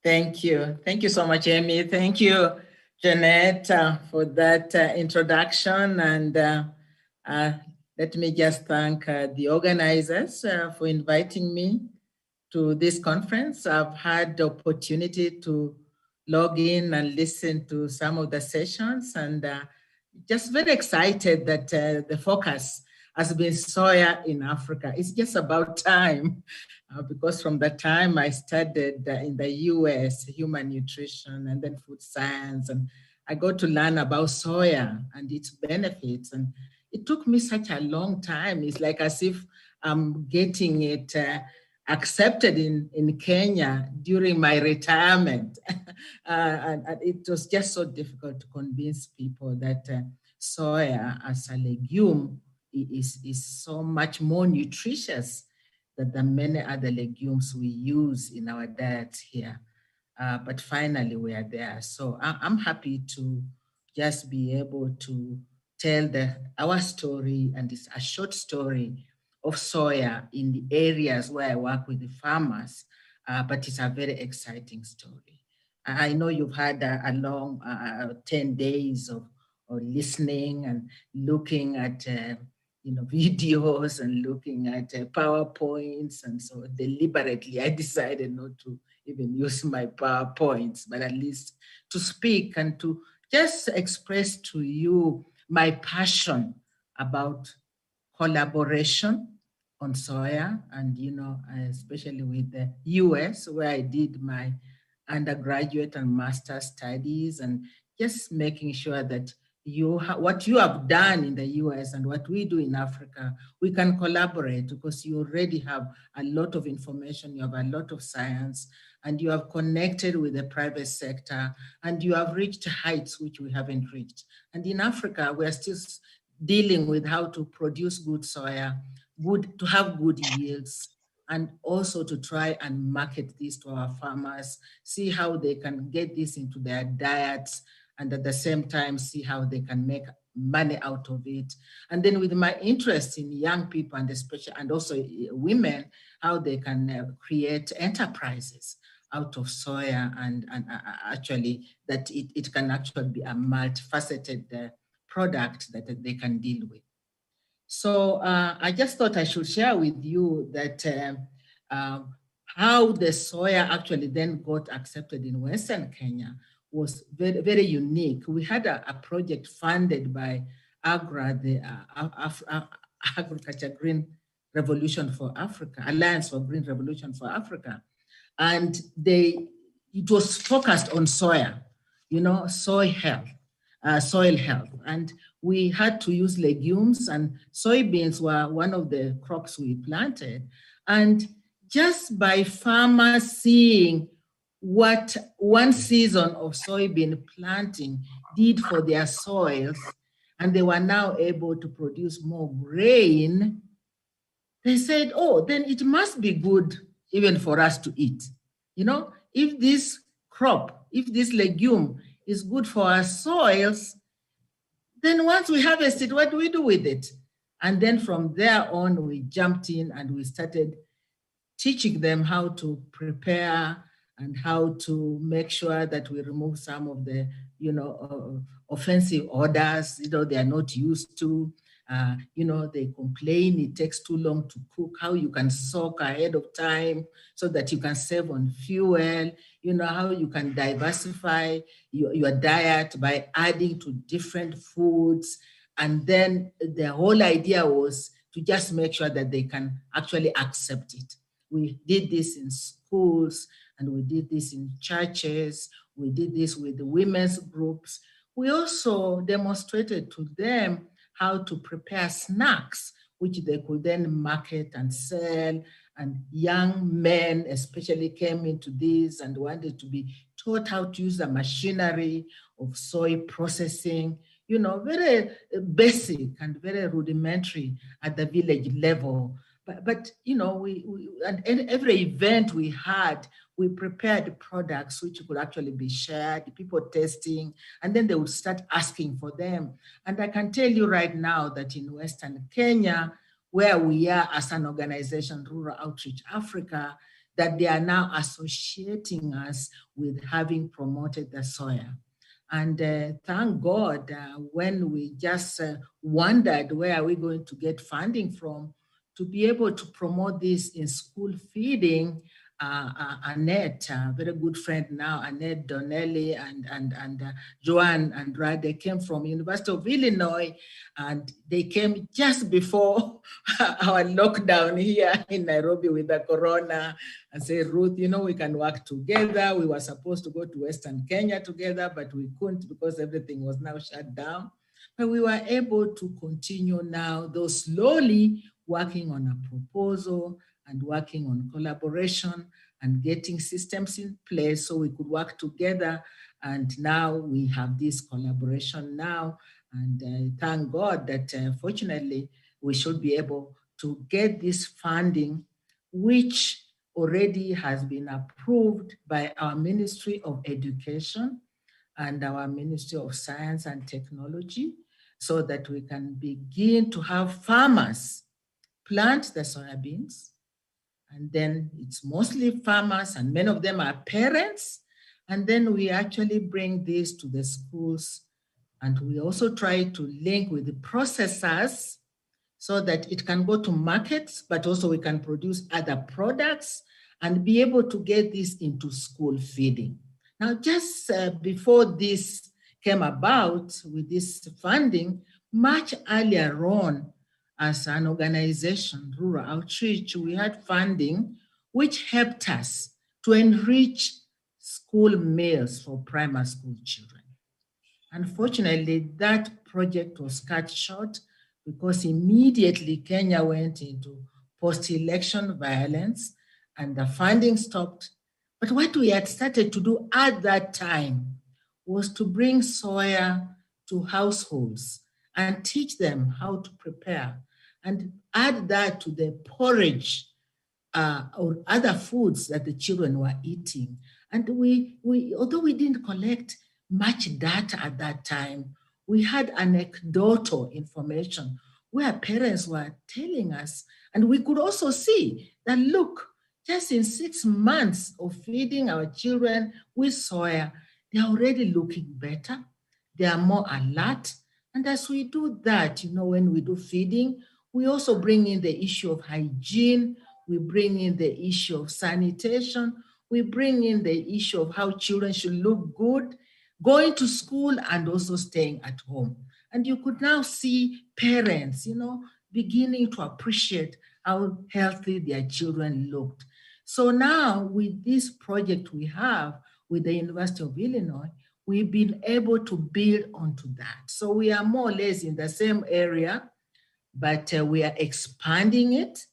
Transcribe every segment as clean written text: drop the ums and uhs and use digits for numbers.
Thank you. Thank you so much, Amy. Thank you, Jeanette, for that introduction. And let me just thank the organizers for inviting me to this conference. I've had the opportunity to log in and listen to some of the sessions, and just very excited that the focus has been soya in Africa. It's just about time, because from the time I studied in the US, human nutrition and then food science, and I got to learn about soya and its benefits. And it took me such a long time. It's like as if I'm getting it accepted in Kenya during my retirement. And it was just so difficult to convince people that soya as a legume is so much more nutritious than the many other legumes we use in our diets here. But finally we are there. So I'm happy to just be able to tell our story, and it's a short story of soya in the areas where I work with the farmers, but it's a very exciting story. I know you've had a long 10 days of listening and looking at videos and looking at PowerPoints, and so deliberately I decided not to even use my PowerPoints, but at least to speak and to just express to you my passion about collaboration on soya, and especially with the US, where I did my undergraduate and master's studies, and just making sure that what you have done in the US and what we do in Africa, we can collaborate, because you already have a lot of information, you have a lot of science, and you have connected with the private sector, and you have reached heights which we haven't reached. And in Africa, we are still dealing with how to produce good soya, to have good yields, and also to try and market this to our farmers, see how they can get this into their diets, and at the same time, see how they can make money out of it. And then with my interest in young people, and especially, and also women, how they can create enterprises out of soya, and actually that it can actually be a multifaceted product that they can deal with. So I just thought I should share with you that how the soya actually then got accepted in Western Kenya was very, very unique. We had a project funded by Agro, the Agriculture Green Revolution for Africa, Alliance for Green Revolution for Africa. And it was focused on soya, soil health. And we had to use legumes, and soybeans were one of the crops we planted. And just by farmers seeing what one season of soybean planting did for their soils, and they were now able to produce more grain, they said, oh, then it must be good even for us to eat. If this crop, if this legume is good for our soils, then once we harvest it, what do we do with it? And then from there on, we jumped in and we started teaching them how to prepare and how to make sure that we remove some of the, offensive odors, they are not used to. They complain it takes too long to cook, how you can soak ahead of time so that you can save on fuel, how you can diversify your diet by adding to different foods. And then the whole idea was to just make sure that they can actually accept it. We did this in schools, and we did this in churches. We did this with the women's groups. We also demonstrated to them how to prepare snacks, which they could then market and sell. And young men especially came into this and wanted to be taught how to use the machinery of soy processing, very basic and very rudimentary at the village level. But and every event we had, we prepared products which could actually be shared, people testing, and then they would start asking for them. And I can tell you right now that in Western Kenya, where we are as an organization, Rural Outreach Africa, that they are now associating us with having promoted the soya. And thank God, when we just wondered where are we going to get funding from to be able to promote this in school feeding, Annette, a very good friend now, Annette Donnelly and Joanne and Rad, they came from University of Illinois, and they came just before our lockdown here in Nairobi with the corona, and say, Ruth, you know, we can work together. We were supposed to go to Western Kenya together, but we couldn't because everything was now shut down. But we were able to continue now, though slowly, working on a proposal and working on collaboration and getting systems in place so we could work together. And now we have this collaboration now. And thank God that fortunately, we should be able to get this funding, which already has been approved by our Ministry of Education and our Ministry of Science and Technology, so that we can begin to have farmers plant the soybeans. And then it's mostly farmers, and many of them are parents. And then we actually bring this to the schools. And we also try to link with the processors so that it can go to markets, but also we can produce other products and be able to get this into school feeding. Now, just before this came about with this funding, much earlier on, as an organization, Rural Outreach, we had funding which helped us to enrich school meals for primary school children. Unfortunately, that project was cut short because immediately Kenya went into post-election violence and the funding stopped. But what we had started to do at that time was to bring soya to households and teach them how to prepare and add that to the porridge or other foods that the children were eating. And we although we didn't collect much data at that time, we had anecdotal information where parents were telling us, and we could also see that, look, just in 6 months of feeding our children with soya, they're already looking better. They are more alert. And as we do that, you know, when we do feeding, we also bring in the issue of hygiene. We bring in the issue of sanitation. We bring in the issue of how children should look good, going to school and also staying at home. And you could now see parents, you know, beginning to appreciate how healthy their children looked. So now with this project we have with the University of Illinois, we've been able to build onto that. So we are more or less in the same area, but we are expanding it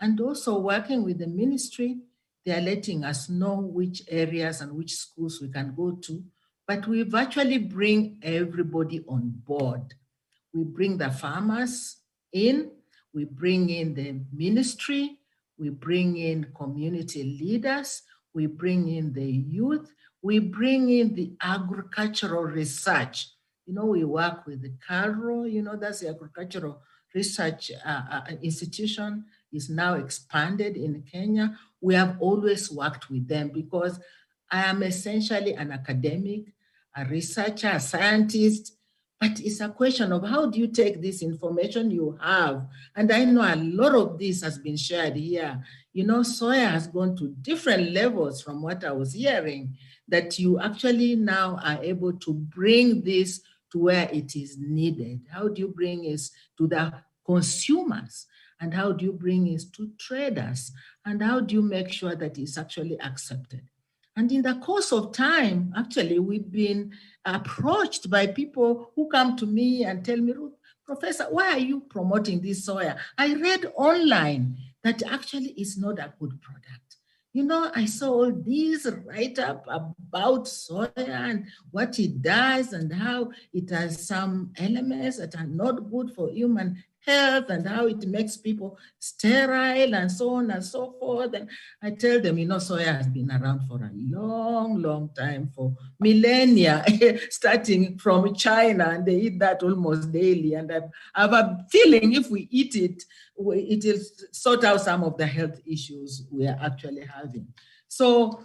and also working with the ministry. They are letting us know which areas and which schools we can go to, but we virtually bring everybody on board. We bring the farmers in, we bring in the ministry, we bring in community leaders, we bring in the youth, we bring in the agricultural research. You know, we work with the AORO, you know, that's the agricultural research institution, is now expanded in Kenya. We have always worked with them because I am essentially an academic, a researcher, a scientist, but it's a question of how do you take this information you have? And I know a lot of this has been shared here. You know, soya has gone to different levels from what I was hearing, that you actually now are able to bring this to where it is needed. How do you bring it to the consumers? And how do you bring it to traders? And how do you make sure that it's actually accepted? And in the course of time, actually, we've been approached by people who come to me and tell me, Professor, why are you promoting this soya? I read online that actually it's not a good product. You know, I saw all these write-up about soya and what it does and how it has some elements that are not good for human health and how it makes people sterile and so on and so forth. And I tell them, soya has been around for a long, long time, for millennia, starting from China, and they eat that almost daily. And I have a feeling if we eat it, it will sort out some of the health issues we are actually having. So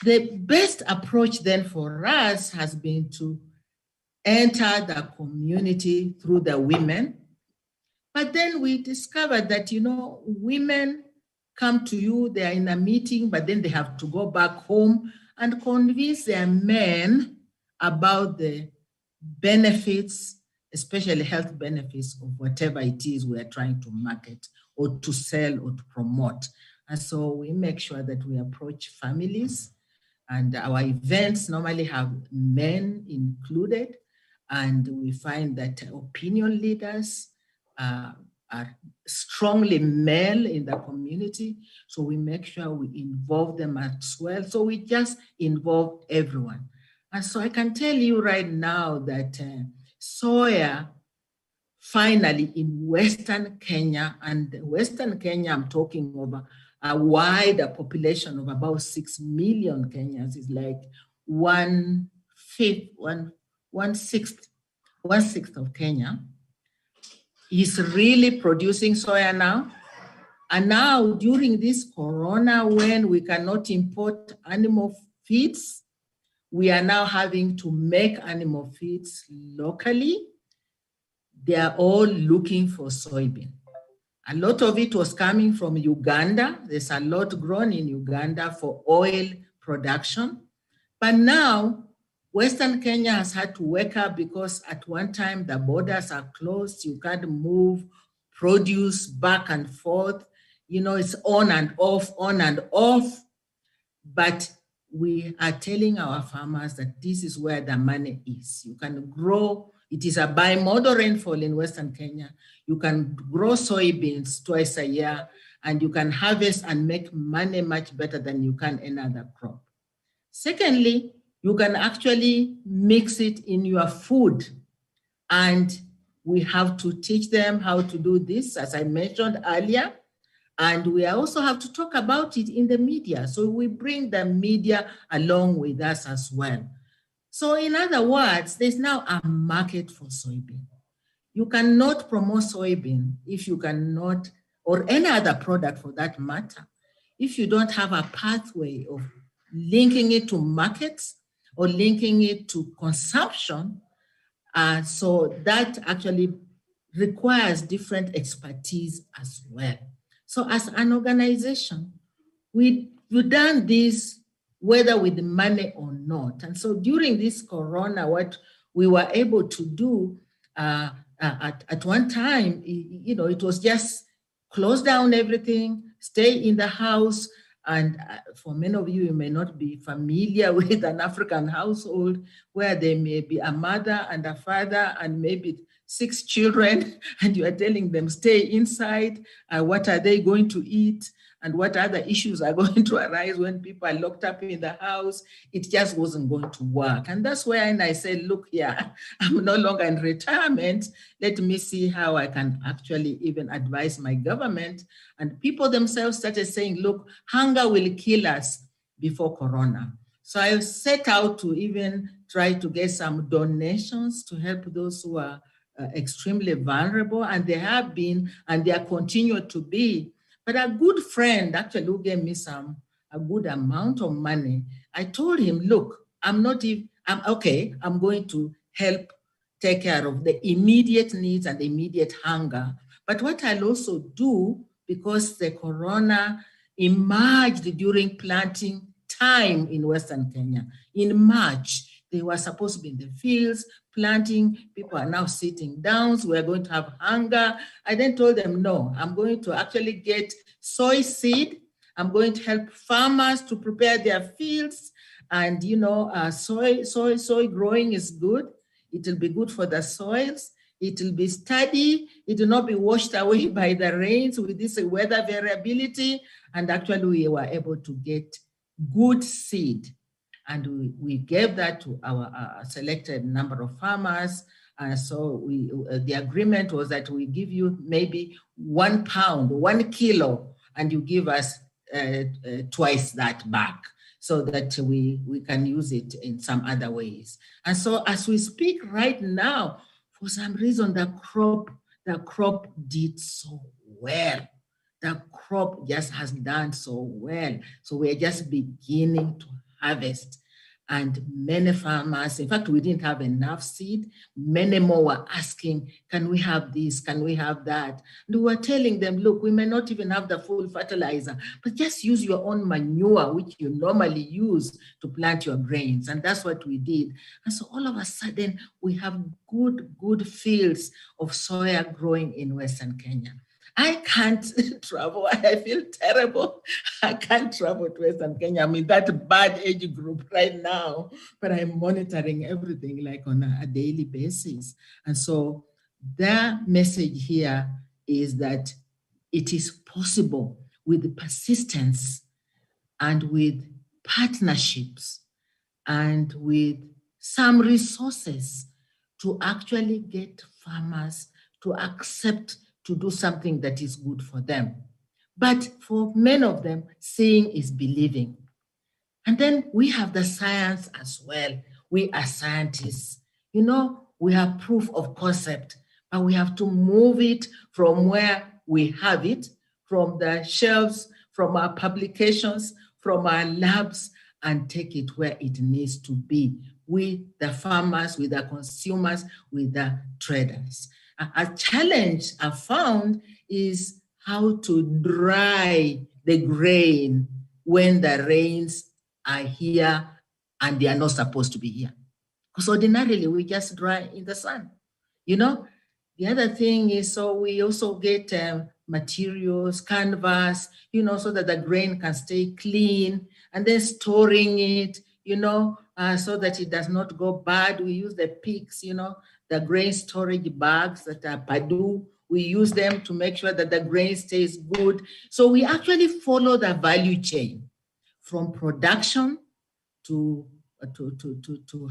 the best approach then for us has been to enter the community through the women. But then we discovered that, women come to you, they are in a meeting, but then they have to go back home and convince their men about the benefits, especially health benefits of whatever it is we are trying to market or to sell or to promote. And so we make sure that we approach families, and our events normally have men included, and we find that opinion leaders are strongly male in the community, so we make sure we involve them as well. So we just involve everyone. And so I can tell you right now that soya, finally in Western Kenya, and Western Kenya, I'm talking over a wider population of about 6 million Kenyans, is like one sixth of Kenya, is really producing soya now. And now during this corona, when we cannot import animal feeds, we are now having to make animal feeds locally. They are all looking for soybean. A lot of it was coming from Uganda. There's a lot grown in Uganda for oil production. But now, Western Kenya has had to wake up, because at one time the borders are closed. You can't move produce back and forth. It's on and off, on and off. But we are telling our farmers that this is where the money is. You can grow. It is a bimodal rainfall in Western Kenya. You can grow soybeans twice a year, and you can harvest and make money much better than you can any other crop. Secondly, you can actually mix it in your food. And we have to teach them how to do this, as I mentioned earlier. And we also have to talk about it in the media. So we bring the media along with us as well. So in other words, there's now a market for soybean. You cannot promote soybean if you cannot, or any other product for that matter, if you don't have a pathway of linking it to markets or linking it to consumption. So that actually requires different expertise as well. So as an organization, we've done this whether with money or not. And so during this corona, what we were able to do at one time, it was just close down everything, stay in the house. And for many of you, you may not be familiar with an African household where there may be a mother and a father and maybe 6 children, and you are telling them stay inside. What are they going to eat? And what other issues are going to arise when people are locked up in the house? It just wasn't going to work. And that's when I said, look here, I'm no longer in retirement. Let me see how I can actually even advise my government. And people themselves started saying, look, hunger will kill us before corona. So I set out to even try to get some donations to help those who are extremely vulnerable. And they have been, and they are continued to be. But a good friend actually who gave me a good amount of money, I told him, look, I'm going to help take care of the immediate needs and the immediate hunger. But what I'll also do, because the corona emerged during planting time in Western Kenya, in March, they were supposed to be in the fields planting. People are now sitting down. So we're going to have hunger. I then told them, no, I'm going to actually get soy seed. I'm going to help farmers to prepare their fields. And, soy growing is good. It will be good for the soils. It will be steady. It will not be washed away by the rains with this weather variability. And actually, we were able to get good seed. And we gave that to our selected number of farmers. So the agreement was that we give you maybe 1 pound, 1 kilo, and you give us twice that back, so that we can use it in some other ways. And so as we speak right now, for some reason, the crop did so well. The crop just has done so well. So we're just beginning to harvest. And many farmers, in fact, we didn't have enough seed. Many more were asking, can we have this? Can we have that? And we were telling them, look, we may not even have the full fertilizer, but just use your own manure, which you normally use to plant your grains. And that's what we did. And so all of a sudden, we have good fields of soya growing in Western Kenya. I can't travel. I feel terrible. I can't travel to Western Kenya. I'm in that bad age group right now, but I'm monitoring everything like on a daily basis. And so their message here is that it is possible with persistence and with partnerships and with some resources to actually get farmers to accept to do something that is good for them. But for many of them, seeing is believing. And then we have the science as well. We are scientists. You know, we have proof of concept, but we have to move it from where we have it, from the shelves, from our publications, from our labs, and take it where it needs to be with the farmers, with the consumers, with the traders. A challenge I found is how to dry the grain when the rains are here and they are not supposed to be here. Because ordinarily we just dry in the sun, you know? The other thing is, so we also get materials, canvas, you know, so that the grain can stay clean, and then storing it, you know, so that it does not go bad. We use the picks, you know, the grain storage bags that are Padu. We use them to make sure that the grain stays good. So we actually follow the value chain from production to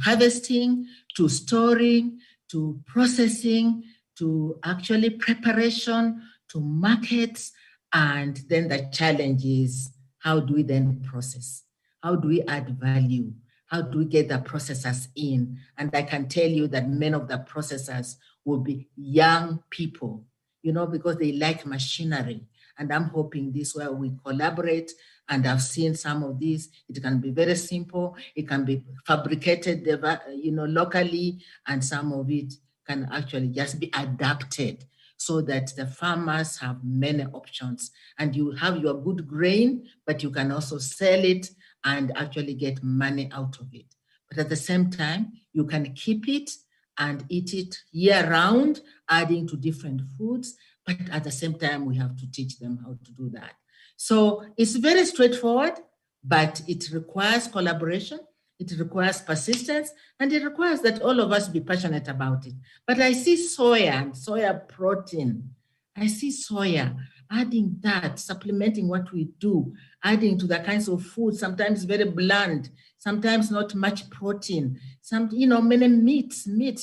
harvesting, to storing, to processing, to actually preparation, to markets. And then the challenge is, how do we then process? How do we add value? How do we get the processors in? And I can tell you that many of the processors will be young people, you know, because they like machinery. And I'm hoping this way we collaborate. And I've seen some of these. It can be very simple. It can be fabricated, you know, locally, and some of it can actually just be adapted so that the farmers have many options. And you have your good grain, but you can also sell it and actually get money out of it. But at the same time, you can keep it and eat it year round, adding to different foods. But at the same time, we have to teach them how to do that. So it's very straightforward, but it requires collaboration, it requires persistence, and it requires that all of us be passionate about it. But I see soya and soya protein. I see soya, adding that, supplementing what we do, adding to the kinds of food, sometimes very bland, sometimes not much protein, some, you know, many meat,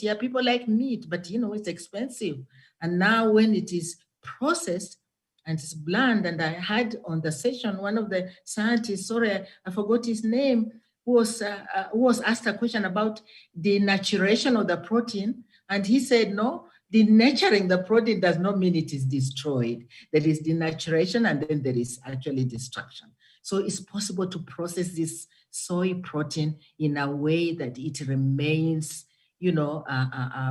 yeah, people like meat, but you know, it's expensive. And now when it is processed and it's bland, and I had on the session, one of the scientists, sorry, I forgot his name, who was asked a question about the denaturation of the protein. And he said, no, denaturing the protein does not mean it is destroyed. There is denaturation, and then there is actually destruction. So it's possible to process this soy protein in a way that it remains, you know,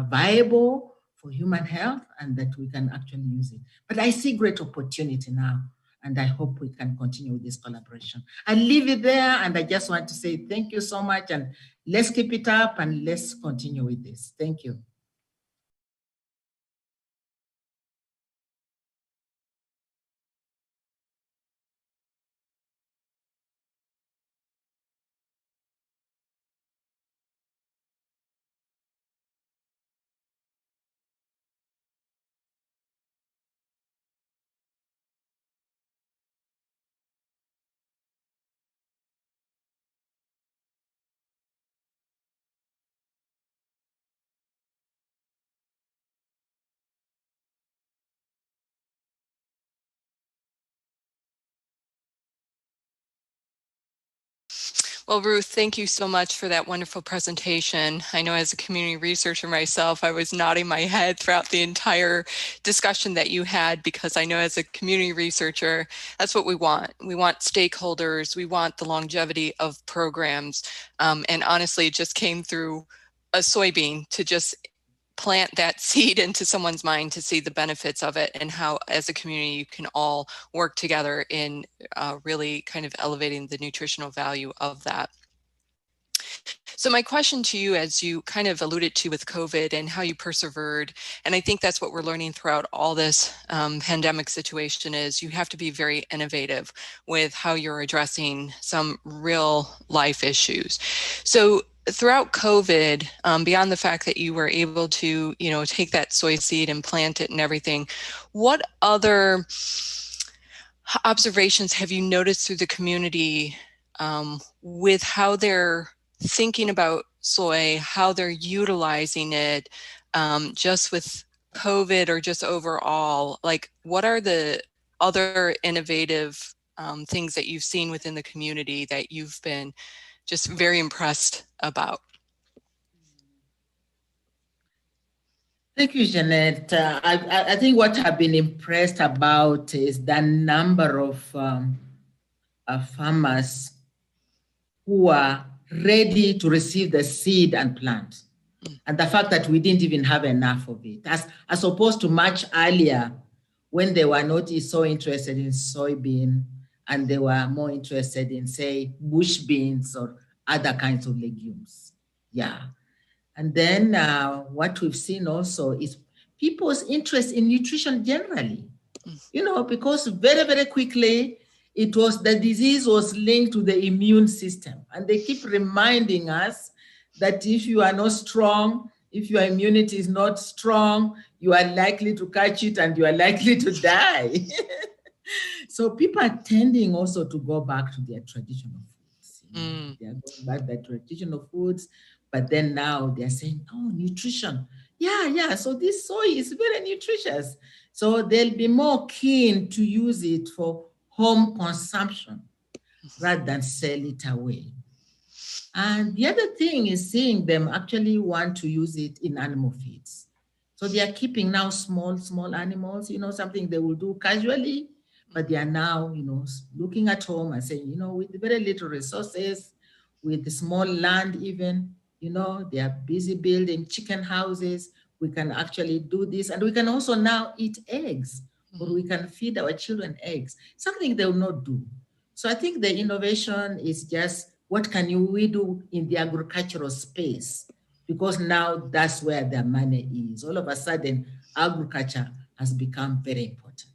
viable for human health, and that we can actually use it. But I see great opportunity now, and I hope we can continue with this collaboration. I'll leave it there, and I just want to say thank you so much, and let's keep it up, and let's continue with this. Thank you. Well, Ruth, thank you so much for that wonderful presentation. I know as a community researcher myself, I was nodding my head throughout the entire discussion that you had, because I know as a community researcher, that's what we want. We want stakeholders, we want the longevity of programs. And honestly, it just came through a soybean to just plant that seed into someone's mind to see the benefits of it, and how as a community you can all work together in really kind of elevating the nutritional value of that. So my question to you, as you kind of alluded to with COVID and how you persevered, and I think that's what we're learning throughout all this pandemic situation, is you have to be very innovative with how you're addressing some real life issues. So throughout COVID, beyond the fact that you were able to, take that soy seed and plant it and everything, what other observations have you noticed through the community with how they're thinking about soy, how they're utilizing it, just with COVID or just overall? Like, what are the other innovative things that you've seen within the community that you've been just very impressed about? Thank you, Jeanette. I think what I've been impressed about is the number of farmers who are ready to receive the seed and plant. And the fact that we didn't even have enough of it, as opposed to much earlier when they were not so interested in soybean and they were more interested in, say, bush beans or other kinds of legumes. Yeah. And then what we've seen also is people's interest in nutrition generally, because very, very quickly, the disease was linked to the immune system. And they keep reminding us that if you are not strong, if your immunity is not strong, you are likely to catch it and you are likely to die. So people are tending also to go back to their traditional foods. They are going back to their traditional foods, but then now they're saying, oh, nutrition. Yeah. So this soy is very nutritious. So they'll be more keen to use it for home consumption rather than sell it away. And the other thing is seeing them actually want to use it in animal feeds. So they are keeping now small animals, something they will do casually, but they are now, looking at home and saying, with very little resources, with the small land even, they are busy building chicken houses. We can actually do this. And we can also now eat eggs, or we can feed our children eggs, something they will not do. So I think the innovation is just, what can we do in the agricultural space? Because now that's where their money is. All of a sudden, agriculture has become very important.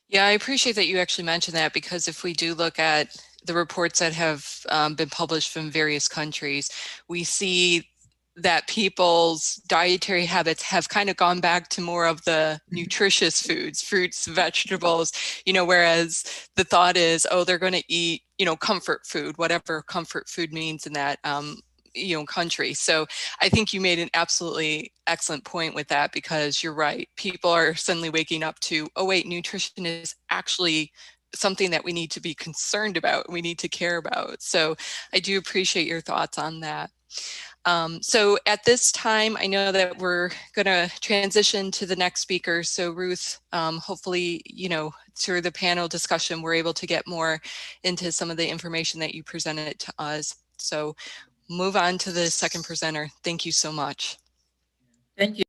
Yeah, I appreciate that you actually mentioned that, because if we do look at the reports that have been published from various countries, we see that people's dietary habits have kind of gone back to more of the nutritious foods, fruits, vegetables, whereas the thought is, oh, they're going to eat, comfort food, whatever comfort food means in that, country. So I think you made an absolutely excellent point with that, because you're right. People are suddenly waking up to, oh, wait, nutrition is actually something that we need to be concerned about, we need to care about. So I do appreciate your thoughts on that. So at this time, I know that we're going to transition to the next speaker. So Ruth, hopefully, through the panel discussion, we're able to get more into some of the information that you presented to us. So move on to the second presenter. Thank you so much. Thank you.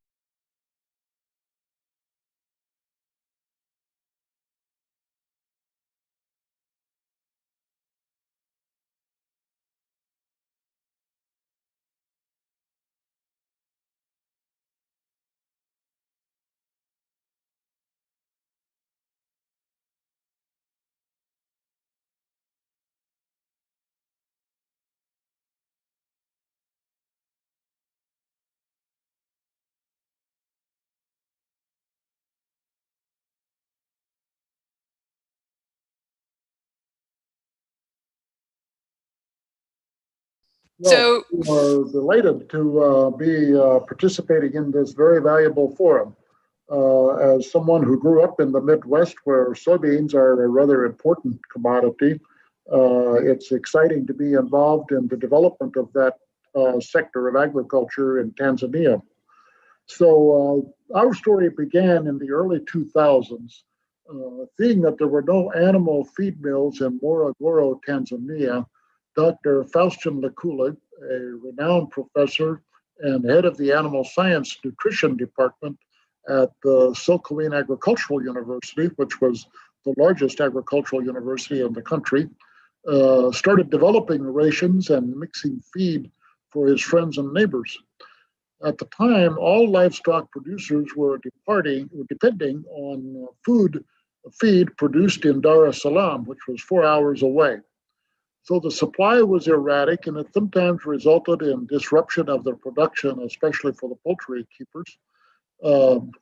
Well, we're delighted to be participating in this very valuable forum. As someone who grew up in the Midwest, where soybeans are a rather important commodity, It's exciting to be involved in the development of that sector of agriculture in Tanzania. So our story began in the early 2000s, seeing that there were no animal feed mills in Morogoro, Tanzania. Dr. Faustin Lekula, a renowned professor and head of the Animal Science Nutrition Department at the Sokoine Agricultural University, which was the largest agricultural university in the country, started developing rations and mixing feed for his friends and neighbors. At the time, all livestock producers were depending on feed produced in Dar es Salaam, which was 4 hours away. So the supply was erratic, and it sometimes resulted in disruption of their production, especially for the poultry keepers.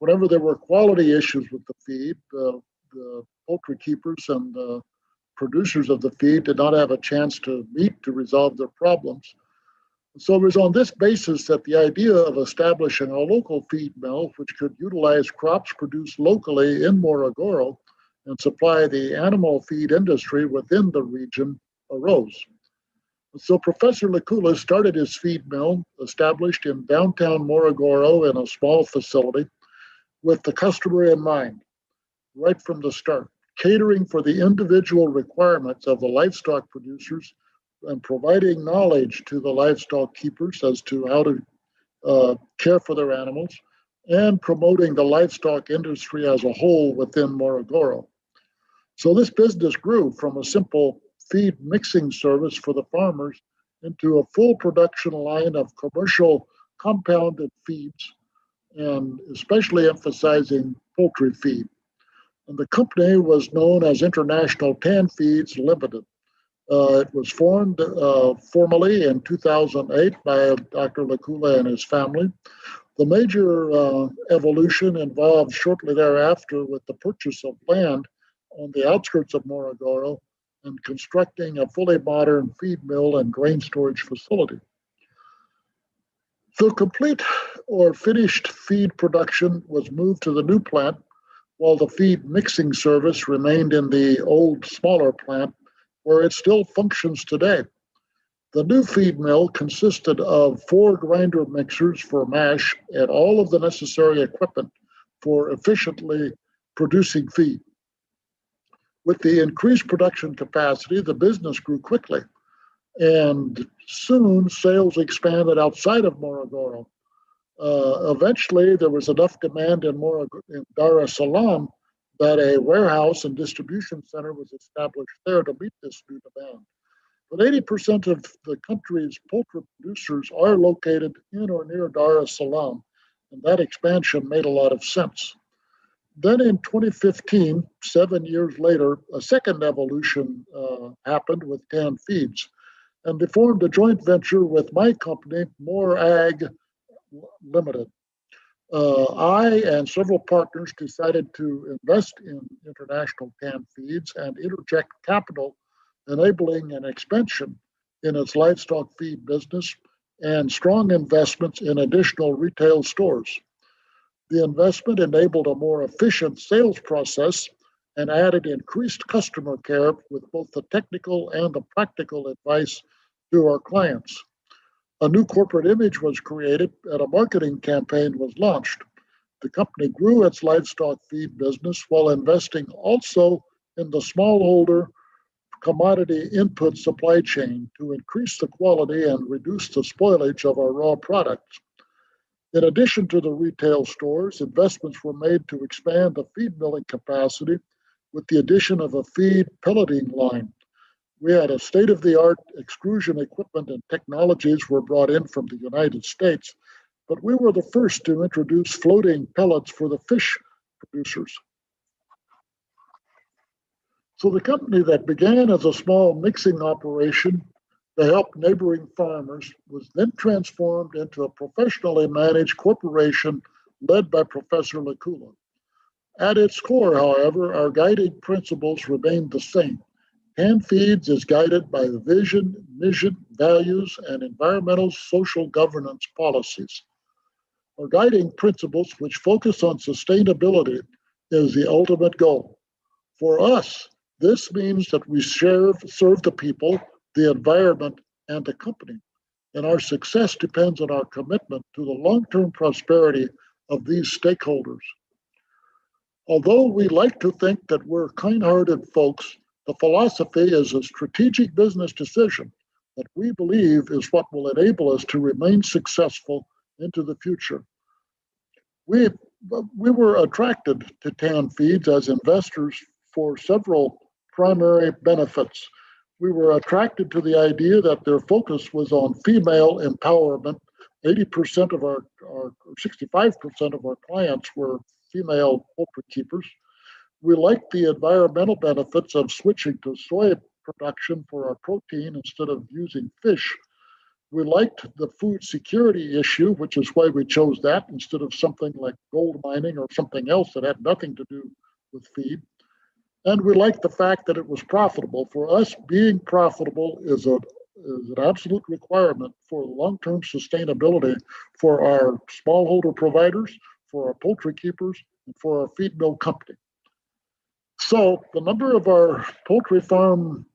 Whenever there were quality issues with the feed, the poultry keepers and the producers of the feed did not have a chance to meet to resolve their problems. So it was on this basis that the idea of establishing a local feed mill, which could utilize crops produced locally in Morogoro and supply the animal feed industry within the region, arose. So Professor Lekula started his feed mill, established in downtown Morogoro in a small facility, with the customer in mind, right from the start, catering for the individual requirements of the livestock producers and providing knowledge to the livestock keepers as to how to care for their animals, and promoting the livestock industry as a whole within Morogoro. So this business grew from a simple feed mixing service for the farmers into a full production line of commercial compounded feeds, and especially emphasizing poultry feed. And the company was known as International TanFeeds Limited. It was formed formally in 2008 by Dr. Lekula and his family. The major evolution involved shortly thereafter with the purchase of land on the outskirts of Morogoro and constructing a fully modern feed mill and grain storage facility. So complete or finished feed production was moved to the new plant, while the feed mixing service remained in the old, smaller plant, where it still functions today. The new feed mill consisted of 4 grinder mixers for mash and all of the necessary equipment for efficiently producing feed. With the increased production capacity, the business grew quickly, and soon sales expanded outside of Morogoro. Eventually, there was enough demand in Dar es Salaam that a warehouse and distribution center was established there to meet this new demand. But 80% of the country's poultry producers are located in or near Dar es Salaam, and that expansion made a lot of sense. Then in 2015, 7 years later, a second evolution happened with TanFeeds, and they formed a joint venture with my company, More Ag Limited. I and several partners decided to invest in International TanFeeds and interject capital, enabling an expansion in its livestock feed business and strong investments in additional retail stores. The investment enabled a more efficient sales process and added increased customer care with both the technical and the practical advice to our clients. A new corporate image was created and a marketing campaign was launched. The company grew its livestock feed business while investing also in the smallholder commodity input supply chain to increase the quality and reduce the spoilage of our raw products. In addition to the retail stores, investments were made to expand the feed milling capacity with the addition of a feed pelleting line. We had a state-of-the-art extrusion equipment and technologies were brought in from the United States, but we were the first to introduce floating pellets for the fish producers. So the company that began as a small mixing operation to help neighboring farmers was then transformed into a professionally managed corporation led by Professor Lekula. At its core, however, our guiding principles remained the same. TanFeeds is guided by the vision, mission, values, and environmental social governance policies. Our guiding principles, which focus on sustainability, is the ultimate goal. For us, This means that we serve the people, the environment, and the company. And our success depends on our commitment to the long-term prosperity of these stakeholders. Although we like to think that we're kind-hearted folks, the philosophy is a strategic business decision that we believe is what will enable us to remain successful into the future. We were attracted to TanFeeds as investors for several primary benefits. We were attracted to the idea that their focus was on female empowerment. 80% of our 65% of our clients were female poultry keepers. We liked the environmental benefits of switching to soy production for our protein instead of using fish. We liked the food security issue, which is why we chose that instead of something like gold mining or something else that had nothing to do with feed. And we liked the fact that it was profitable. For us, being profitable is an absolute requirement for long-term sustainability for our smallholder providers, for our poultry keepers, and for our feed mill company. So the number of our poultry farm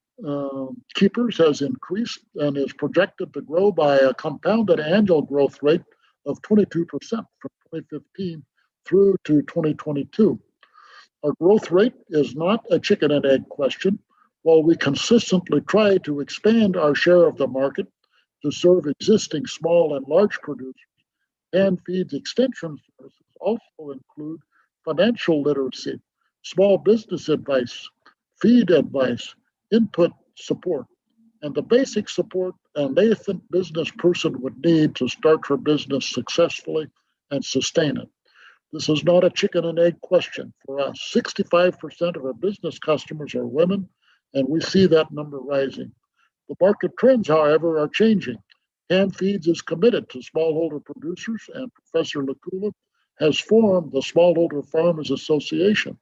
keepers has increased and is projected to grow by a compounded annual growth rate of 22% from 2015 through to 2022. Our growth rate is not a chicken and egg question. While we consistently try to expand our share of the market to serve existing small and large producers, TanFeeds extension services also include financial literacy, small business advice, feed advice, input support, and the basic support a nascent business person would need to start her business successfully and sustain it. This is not a chicken and egg question for us. 65% of our business customers are women, and we see that number rising. The market trends, however, are changing. TanFeeds is committed to smallholder producers, and Professor Lakula has formed the Smallholder Farmers Association.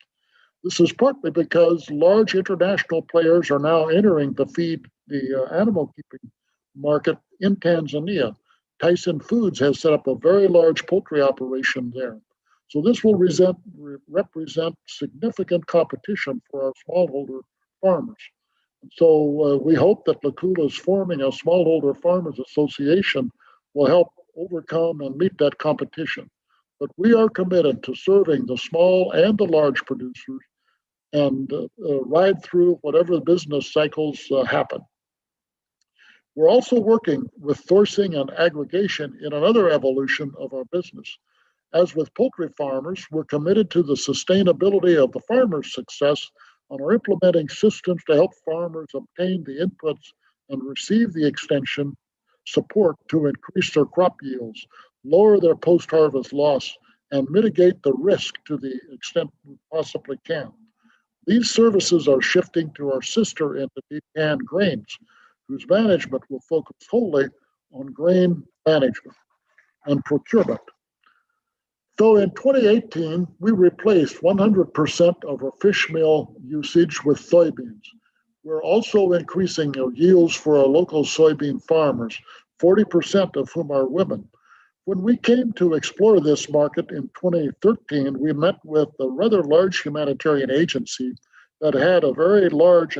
This is partly because large international players are now entering the animal keeping market in Tanzania. Tyson Foods has set up a very large poultry operation there. So this will represent significant competition for our smallholder farmers. So we hope that Lakula's forming a Smallholder Farmers Association will help overcome and meet that competition. But we are committed to serving the small and the large producers and ride through whatever business cycles happen. We're also working with sourcing and aggregation in another evolution of our business. As with poultry farmers, we're committed to the sustainability of the farmer's success and are implementing systems to help farmers obtain the inputs and receive the extension support to increase their crop yields, lower their post-harvest loss, and mitigate the risk to the extent we possibly can. These services are shifting to our sister entity, Tan Grains, whose management will focus wholly on grain management and procurement. So in 2018, we replaced 100% of our fish meal usage with soybeans. We're also increasing our yields for our local soybean farmers, 40% of whom are women. When we came to explore this market in 2013, we met with a rather large humanitarian agency that had a very large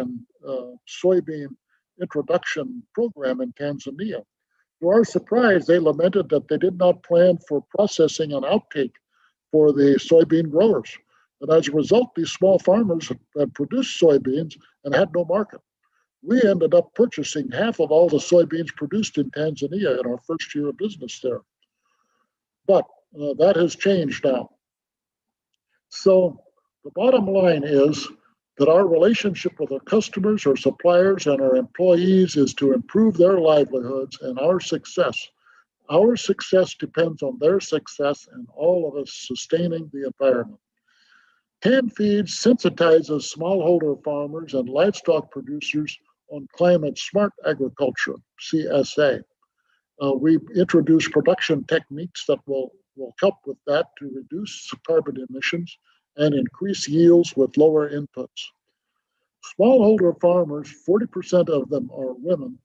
soybean introduction program in Tanzania. To our surprise, they lamented that they did not plan for processing and outtake for the soybean growers. And as a result, these small farmers had produced soybeans and had no market. We ended up purchasing half of all the soybeans produced in Tanzania in our first year of business there. But that has changed now. So the bottom line is that our relationship with our customers, our suppliers, and our employees is to improve their livelihoods and our success. Our success depends on their success and all of us sustaining the environment. TanFeeds sensitizes smallholder farmers and livestock producers on climate-smart agriculture, CSA. We introduce production techniques that will help with that to reduce carbon emissions and increase yields with lower inputs. Smallholder farmers, 40% of them are women,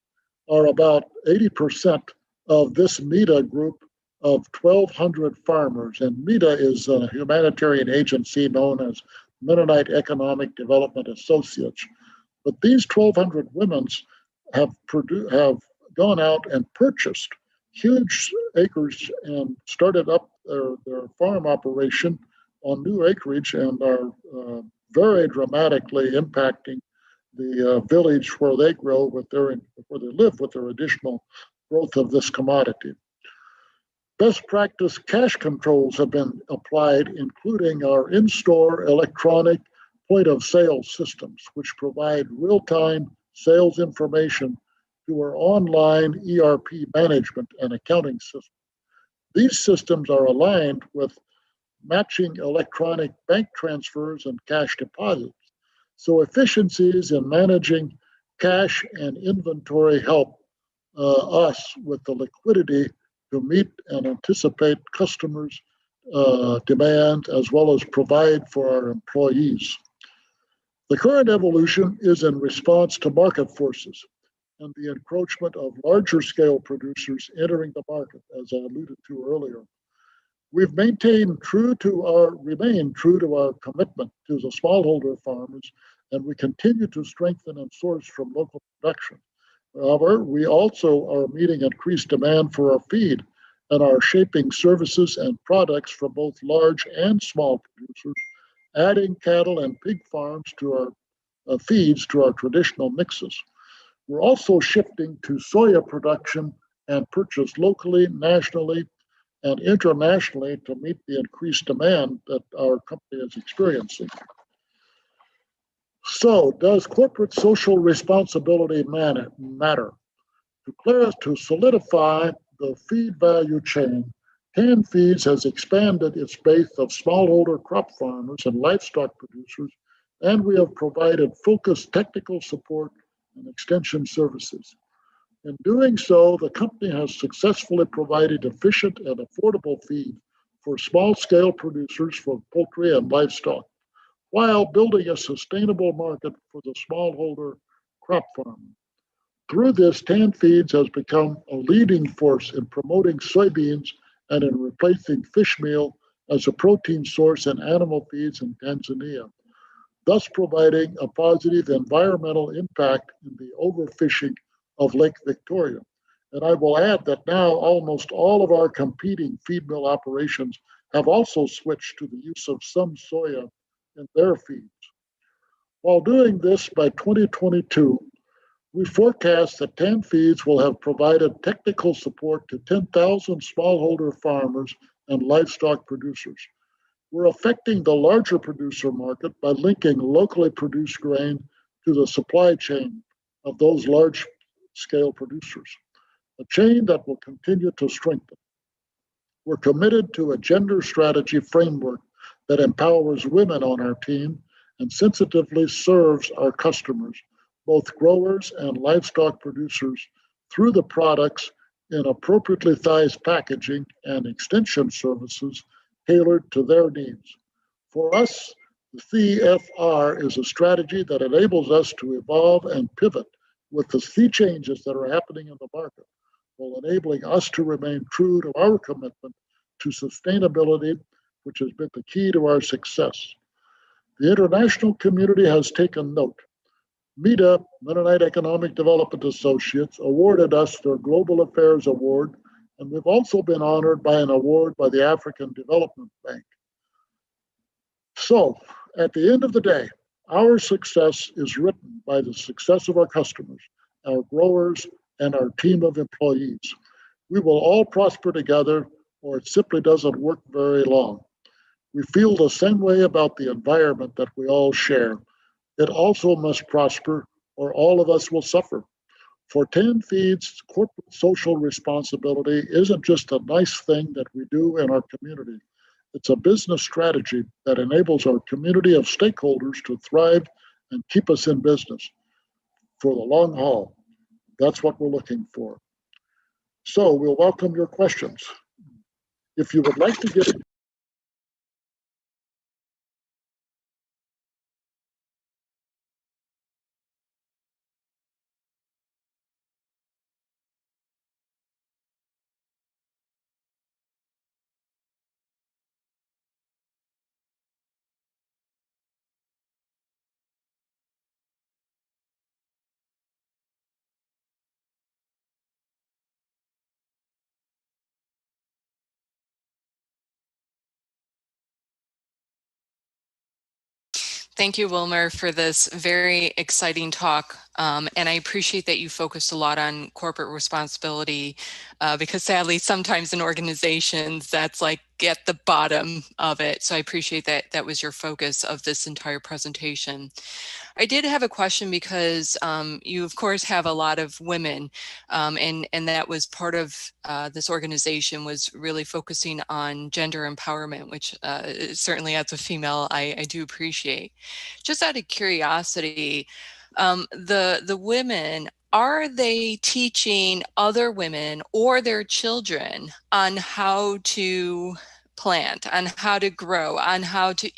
are about 80% of this MEDA group of 1,200 farmers. And MEDA is a humanitarian agency known as Mennonite Economic Development Associates. But these 1,200 women have gone out and purchased huge acres and started up their farm operation on new acreage and are very dramatically impacting the village where they grow where they live with their additional growth of this commodity. Best practice cash controls have been applied, including our in-store electronic point of sale systems, which provide real-time sales information to our online ERP management and accounting system. These systems are aligned with matching electronic bank transfers and cash deposits. So efficiencies in managing cash and inventory help us with the liquidity to meet and anticipate customers' demand as well as provide for our employees. The current evolution is in response to market forces and the encroachment of larger scale producers entering the market, as I alluded to earlier. We've remained true to our commitment to the smallholder farmers, and we continue to strengthen and source from local production. However, we also are meeting increased demand for our feed and are shaping services and products from both large and small producers, adding cattle and pig farms to our feeds to our traditional mixes. We're also shifting to soya production and purchase locally, nationally, and internationally to meet the increased demand that our company is experiencing. So, does corporate social responsibility matter? To solidify the feed value chain, TanFeeds has expanded its base of smallholder crop farmers and livestock producers, and we have provided focused technical support and extension services. In doing so, the company has successfully provided efficient and affordable feed for small-scale producers for poultry and livestock, while building a sustainable market for the smallholder crop farmer. Through this, TanFeeds has become a leading force in promoting soybeans and in replacing fish meal as a protein source in animal feeds in Tanzania, thus providing a positive environmental impact in the overfishing of Lake Victoria. And I will add that now almost all of our competing feed mill operations have also switched to the use of some soya in their feeds. While doing this by 2022, we forecast that TanFeeds will have provided technical support to 10,000 smallholder farmers and livestock producers. We're affecting the larger producer market by linking locally produced grain to the supply chain of those large-scale producers, a chain that will continue to strengthen. We're committed to a gender strategy framework that empowers women on our team and sensitively serves our customers, both growers and livestock producers, through the products in appropriately sized packaging and extension services tailored to their needs. For us, the CSR is a strategy that enables us to evolve and pivot with the sea changes that are happening in the market, while enabling us to remain true to our commitment to sustainability, which has been the key to our success. The international community has taken note. MEDA, Mennonite Economic Development Associates, awarded us their Global Affairs Award, and we've also been honored by an award by the African Development Bank. So, at the end of the day, our success is written by the success of our customers, our growers, and our team of employees. We will all prosper together, or it simply doesn't work very long. We feel the same way about the environment that we all share. It also must prosper, or all of us will suffer. For TanFeeds, corporate social responsibility isn't just a nice thing that we do in our community. It's a business strategy that enables our community of stakeholders to thrive and keep us in business for the long haul. That's what we're looking for. So we'll welcome your questions. If you would like to get Thank you, Wilmer, for this very exciting talk. And I appreciate that you focused a lot on corporate responsibility, because sadly, sometimes in organizations, that's like at the bottom of it. So I appreciate that that was your focus of this entire presentation. I did have a question because you, of course, have a lot of women, and that was part of this organization was really focusing on gender empowerment, which certainly as a female, I do appreciate. Just out of curiosity, the women, are they teaching other women or their children on how to plant, on how to grow, on how to,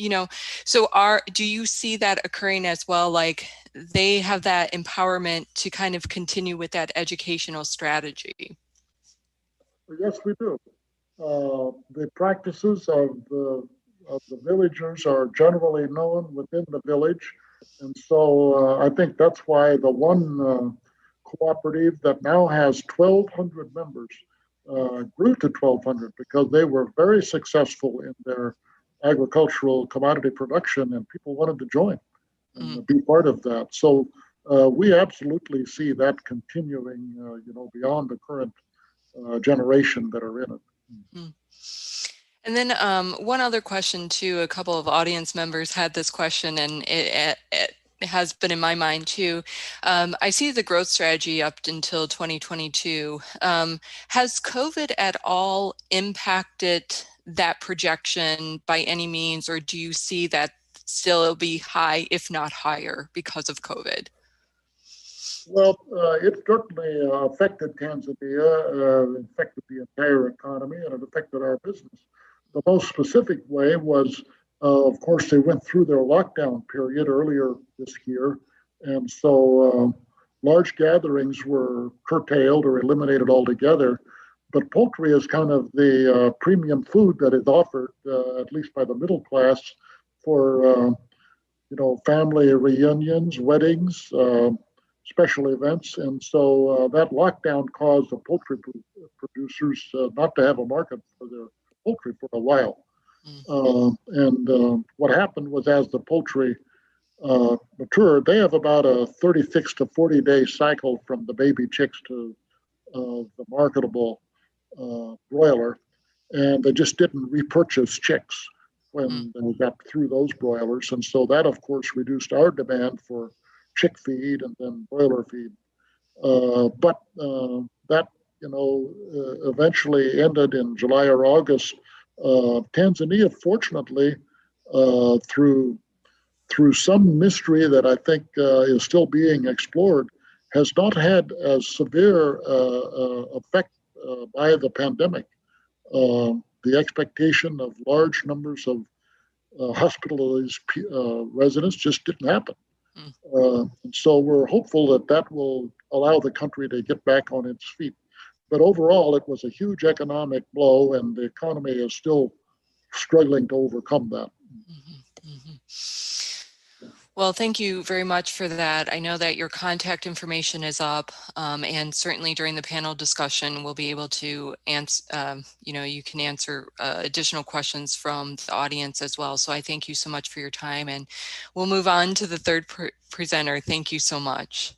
so do you see that occurring as well? Like they have that empowerment to kind of continue with that educational strategy? Yes, we do. The practices of the villagers are generally known within the village. And so I think that's why the one cooperative that now has 1,200 members grew to 1,200 because they were very successful in their agricultural commodity production and people wanted to join and be part of that. So we absolutely see that continuing, beyond the current generation that are in it. Mm-hmm. And then one other question too, a couple of audience members had this question and it has been in my mind too. I see the growth strategy up until 2022. Has COVID at all impacted that projection by any means, or do you see that still it'll be high, if not higher, because of COVID? Well, it certainly affected Tanzania, affected the entire economy, and it affected our business. The most specific way was, of course, they went through their lockdown period earlier this year, and so large gatherings were curtailed or eliminated altogether. But poultry is kind of the premium food that is offered, at least by the middle class, for family reunions, weddings, special events. And so that lockdown caused the poultry producers not to have a market for their poultry for a while. And what happened was as the poultry matured, they have about a 36 to 40 day cycle from the baby chicks to the marketable broiler. And they just didn't repurchase chicks when they got through those broilers. And so that, of course, reduced our demand for chick feed and then broiler feed. But that, eventually ended in July or August. Tanzania, fortunately, through some mystery that I think is still being explored, has not had a severe effect by the pandemic. The expectation of large numbers of hospitalized residents just didn't happen. So we're hopeful that that will allow the country to get back on its feet. But overall, it was a huge economic blow, and the economy is still struggling to overcome that. Well, thank you very much for that. I know that your contact information is up, and certainly during the panel discussion, we'll be able to answer, you can answer additional questions from the audience as well. So I thank you so much for your time, and we'll move on to the third presenter. Thank you so much.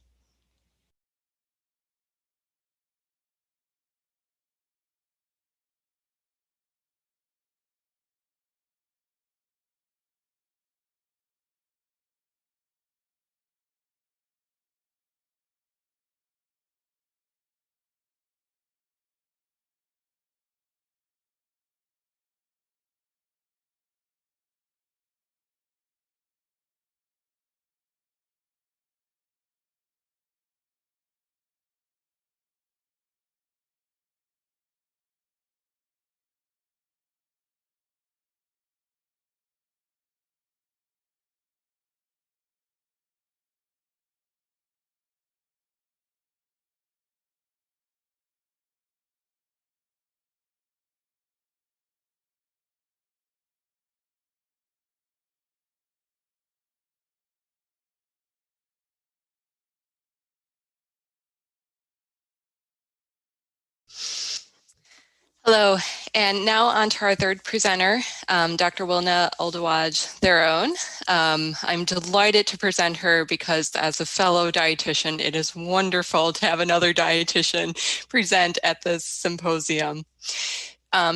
Hello, and now on to our third presenter, Dr. Wilna Oldewage-Theron. I'm delighted to present her because as a fellow dietitian, it is wonderful to have another dietitian present at this symposium.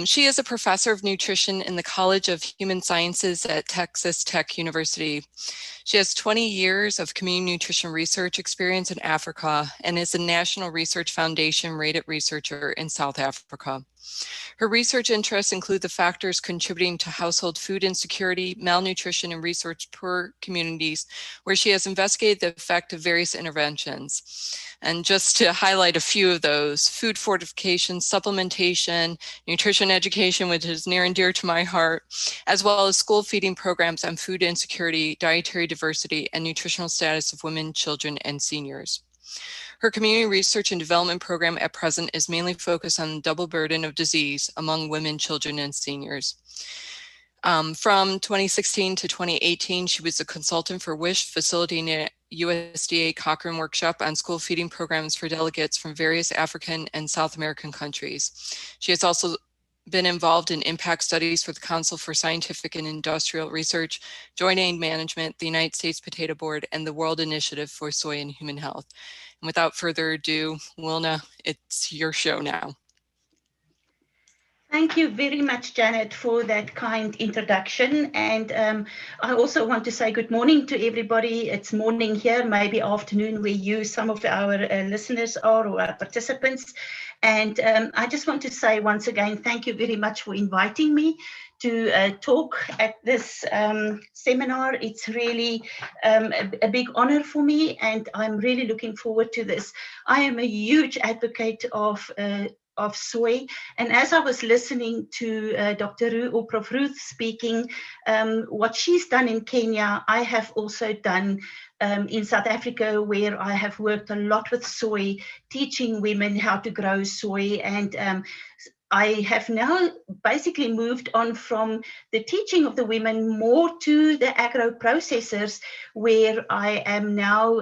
She is a professor of nutrition in the College of Human Sciences at Texas Tech University. She has 20 years of community nutrition research experience in Africa and is a National Research Foundation rated researcher in South Africa. Her research interests include the factors contributing to household food insecurity, malnutrition, and resource-poor communities, where she has investigated the effect of various interventions. And just to highlight a few of those: food fortification, supplementation, nutrition education, which is near and dear to my heart, as well as school feeding programs on food insecurity, dietary diversity, and nutritional status of women, children, and seniors. Her community research and development program at present is mainly focused on the double burden of disease among women, children, and seniors. From 2016 to 2018, she was a consultant for WISH, facilitating a USDA Cochrane workshop on school feeding programs for delegates from various African and South American countries. She has also been involved in impact studies for the Council for Scientific and Industrial Research, Joint Aid Management, the United States Potato Board, and the World Initiative for Soy and Human Health. And without further ado, Wilna, it's your show now. Thank you very much, Janet, for that kind introduction. And I also want to say good morning to everybody. It's morning here, maybe afternoon where some of our listeners are, or our participants. And I just want to say once again, thank you very much for inviting me to talk at this seminar. It's really a big honor for me, and I'm really looking forward to this. I am a huge advocate of soy, and as I was listening to Dr. Ruth, or Prof. Ruth speaking, what she's done in Kenya, I have also done in South Africa, where I have worked a lot with soy, teaching women how to grow soy. And I have now basically moved on from the teaching of the women more to the agro processors, where I am now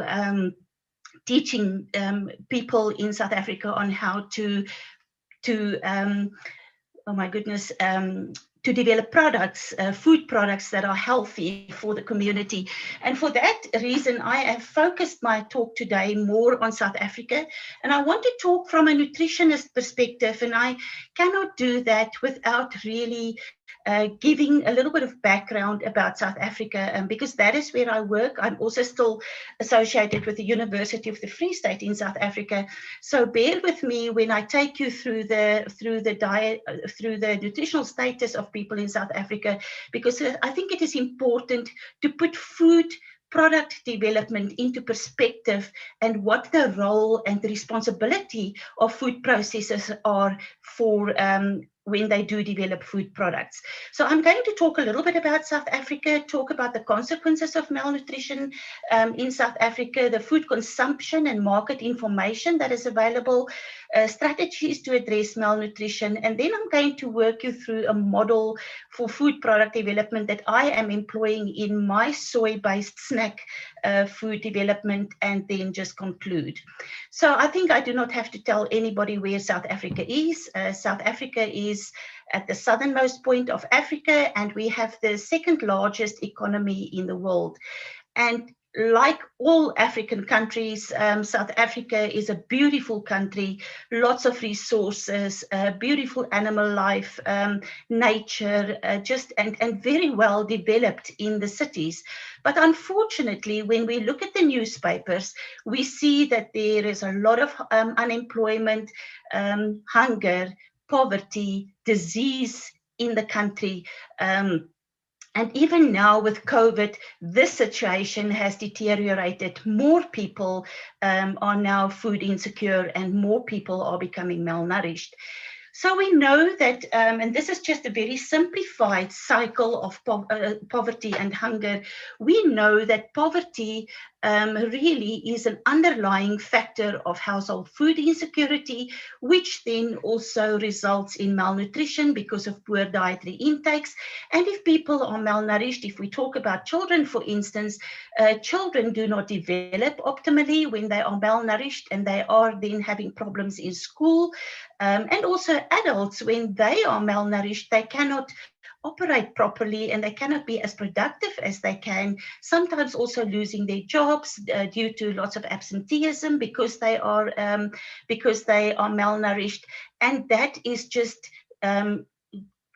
teaching people in South Africa on how to develop products, food products that are healthy for the community. And for that reason, I have focused my talk today more on South Africa. And I want to talk from a nutritionist perspective, and I cannot do that without really giving a little bit of background about South Africa, because that is where I work. I'm also still associated with the University of the Free State in South Africa. So bear with me when I take you through the nutritional status of people in South Africa, because I think it is important to put food product development into perspective and what the role and the responsibility of food processors are for when they do develop food products. So I'm going to talk a little bit about South Africa, talk about the consequences of malnutrition in South Africa, the food consumption and market information that is available, strategies to address malnutrition, and then I'm going to work you through a model for food product development that I am employing in my soy-based snack food development, and then just conclude. So I think I do not have to tell anybody where South Africa is. South Africa is at the southernmost point of Africa, and we have the second largest economy in the world. And like all African countries, South Africa is a beautiful country, lots of resources, beautiful animal life, nature, and very well developed in the cities. But unfortunately, when we look at the newspapers, we see that there is a lot of unemployment, hunger, poverty, disease in the country. And even now with COVID, this situation has deteriorated. More people are now food insecure, and more people are becoming malnourished. So we know that, and this is just a very simplified cycle of poverty and hunger, we know that poverty really is an underlying factor of household food insecurity, which then also results in malnutrition because of poor dietary intakes. And if people are malnourished, if we talk about children, for instance, children do not develop optimally when they are malnourished, and they are then having problems in school. And also adults, when they are malnourished, they cannot operate properly and they cannot be as productive as they can, sometimes also losing their jobs due to lots of absenteeism because they are malnourished. And that is just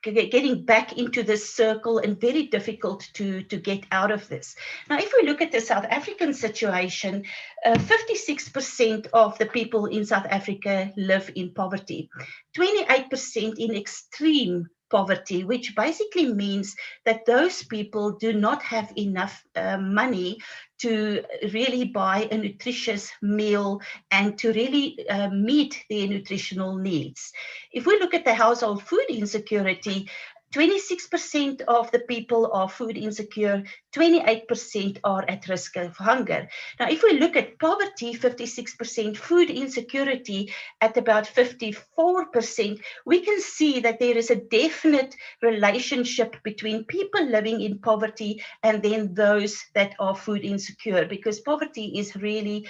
getting back into this circle and very difficult to get out of this. Now, if we look at the South African situation, 56% of the people in South Africa live in poverty, 28% in extreme poverty, which basically means that those people do not have enough money to really buy a nutritious meal and to really meet their nutritional needs. If we look at the household food insecurity, 26% of the people are food insecure, 28% are at risk of hunger. Now, if we look at poverty, 56%, food insecurity at about 54%, we can see that there is a definite relationship between people living in poverty and then those that are food insecure, because poverty is really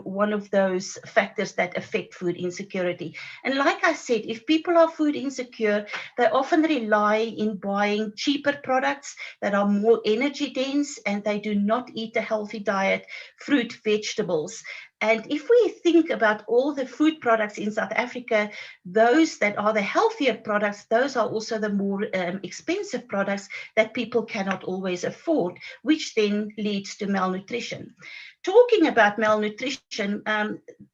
one of those factors that affect food insecurity. And like I said, if people are food insecure, they often rely in buying cheaper products that are more energy dense, and they do not eat a healthy diet, fruit, vegetables. And if we think about all the food products in South Africa, those that are the healthier products, those are also the more expensive products that people cannot always afford, which then leads to malnutrition. Talking about malnutrition,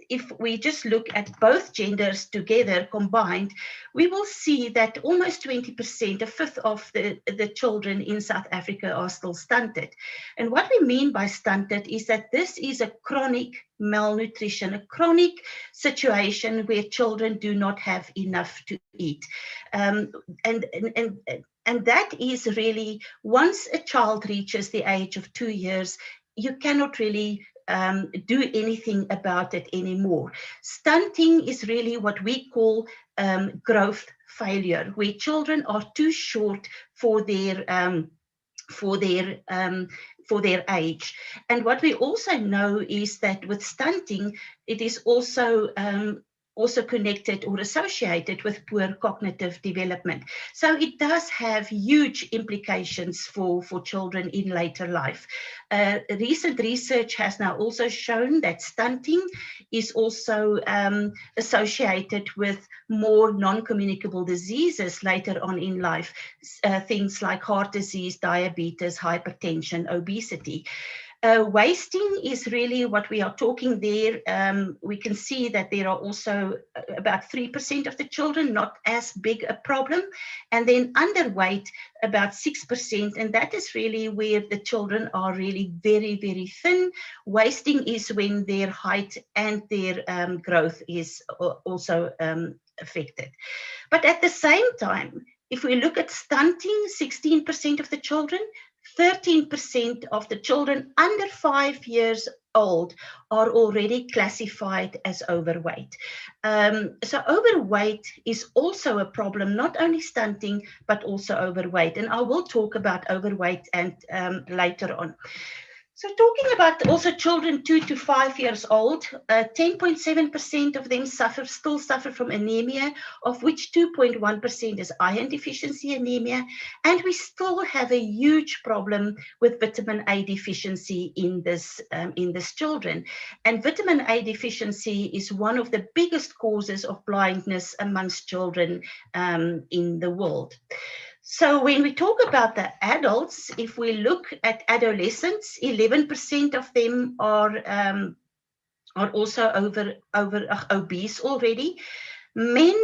if we just look at both genders together combined, we will see that almost 20%, a fifth of the children in South Africa are still stunted. And what we mean by stunted is that this is a chronic malnutrition, a chronic situation where children do not have enough to eat. And that is really, once a child reaches the age of 2 years, you cannot really do anything about it anymore. Stunting is really what we call growth failure, where children are too short for their age. And what we also know is that with stunting, it is also connected or associated with poor cognitive development. So it does have huge implications for children in later life. Recent research has now also shown that stunting is also associated with more non-communicable diseases later on in life, things like heart disease, diabetes, hypertension, obesity. Wasting is really what we are talking there. We can see that there are also about 3% of the children, not as big a problem, and then underweight about 6%, and that is really where the children are really very, very thin. Wasting is when their height and their growth is also affected. But at the same time, if we look at stunting, 16% of the children, 13% of the children under 5 years old are already classified as overweight. So overweight is also a problem, not only stunting, but also overweight. And I will talk about overweight and later on. So talking about also children 2 to 5 years old, 10.7% of them still suffer from anemia, of which 2.1% is iron deficiency anemia. And we still have a huge problem with vitamin A deficiency in this children. And vitamin A deficiency is one of the biggest causes of blindness amongst children in the world. So when we talk about the adults, if we look at adolescents, 11% of them are also obese already. Men,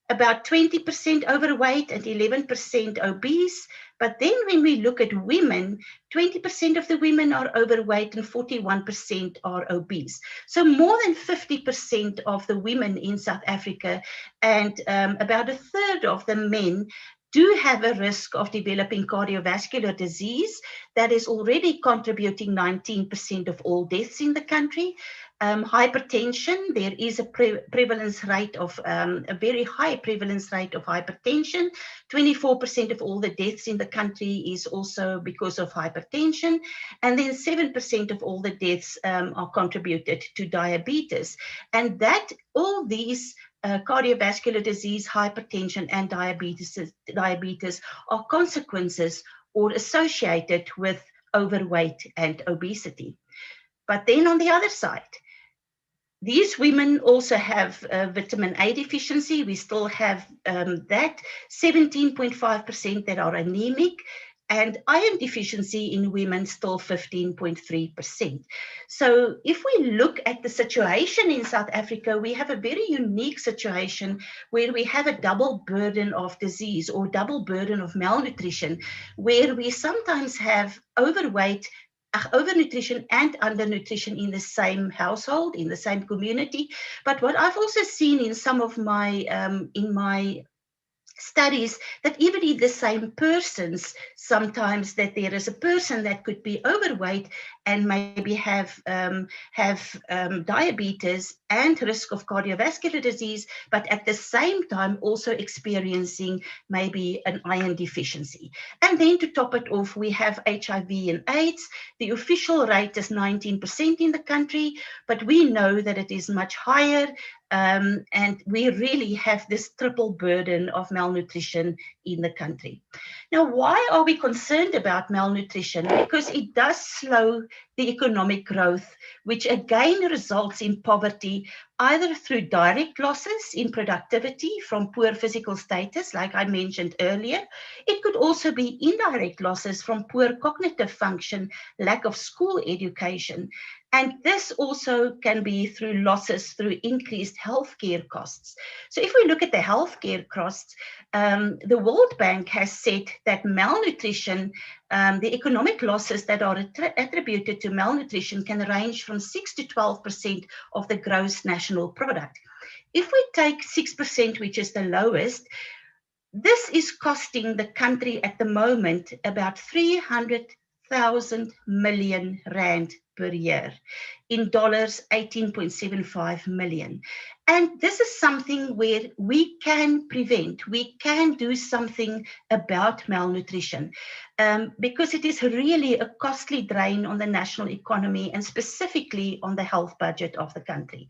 about 20% overweight and 11% obese. But then when we look at women, 20% of the women are overweight and 41% are obese. So more than 50% of the women in South Africa and about a third of the men do have a risk of developing cardiovascular disease that is already contributing 19% of all deaths in the country. Hypertension, there is a prevalence rate of a very high prevalence rate of hypertension. 24% of all the deaths in the country is also because of hypertension. And then 7% of all the deaths are contributed to diabetes. And that all these cardiovascular disease, hypertension, and diabetes are consequences or associated with overweight and obesity. But then on the other side, these women also have vitamin A deficiency. We still have that, 17.5% that are anemic, and iron deficiency in women still 15.3%. So if we look at the situation in South Africa, we have a very unique situation where we have a double burden of disease or double burden of malnutrition, where we sometimes have overnutrition and undernutrition in the same household, in the same community. But what I've also seen in some of my in my studies, that even in the same persons, sometimes that there is a person that could be overweight and maybe have diabetes and risk of cardiovascular disease, but at the same time also experiencing maybe an iron deficiency. And then to top it off, we have HIV and AIDS. The official rate is 19% in the country, but we know that it is much higher. And we really have this triple burden of malnutrition in the country. Now, why are we concerned about malnutrition? Because it does slow the economic growth, which again results in poverty, either through direct losses in productivity from poor physical status, like I mentioned earlier. It could also be indirect losses from poor cognitive function, lack of school education. And this also can be through losses through increased healthcare costs. So if we look at the healthcare costs, the World Bank has said that malnutrition, the economic losses that are attributed to malnutrition can range from 6 to 12% of the gross national product. If we take 6%, which is the lowest, this is costing the country at the moment about 300,000 million rand per year. In dollars, 18.75 million. And this is something where we can prevent, we can do something about malnutrition, because it is really a costly drain on the national economy and specifically on the health budget of the country.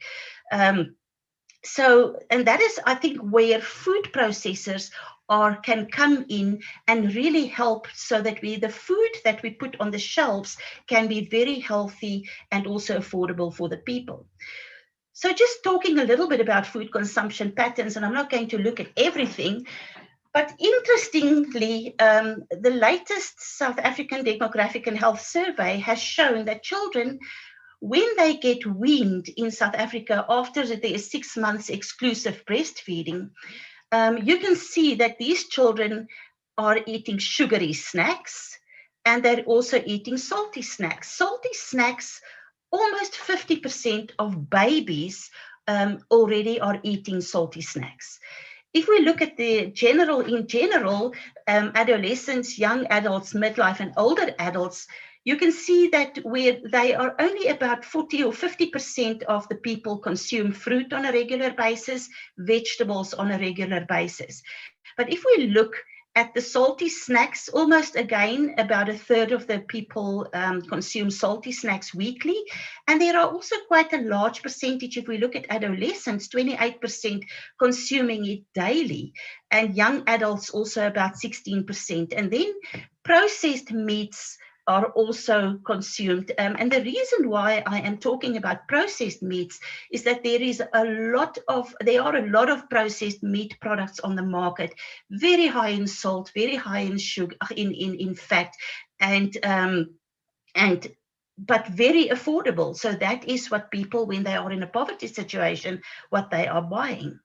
And that is, I think, where food processors can come in and really help so that the food that we put on the shelves can be very healthy and also affordable for the people. So just talking a little bit about food consumption patterns, and I'm not going to look at everything, but interestingly, the latest South African Demographic and Health Survey has shown that children, when they get weaned in South Africa after there is 6 months exclusive breastfeeding, you can see that these children are eating sugary snacks and they're also eating salty snacks. Salty snacks, almost 50% of babies already are eating salty snacks. If we look at in general, adolescents, young adults, midlife and older adults, you can see that where they are only about 40 or 50% of the people consume fruit on a regular basis, vegetables on a regular basis. But if we look at the salty snacks, almost again, about a third of the people consume salty snacks weekly. And there are also quite a large percentage, if we look at adolescents, 28% consuming it daily. And young adults also about 16%. And then processed meats are also consumed. And the reason why I am talking about processed meats is that there are a lot of processed meat products on the market, very high in salt, very high in sugar, in fat, but very affordable. So that is what people, when they are in a poverty situation, what they are buying.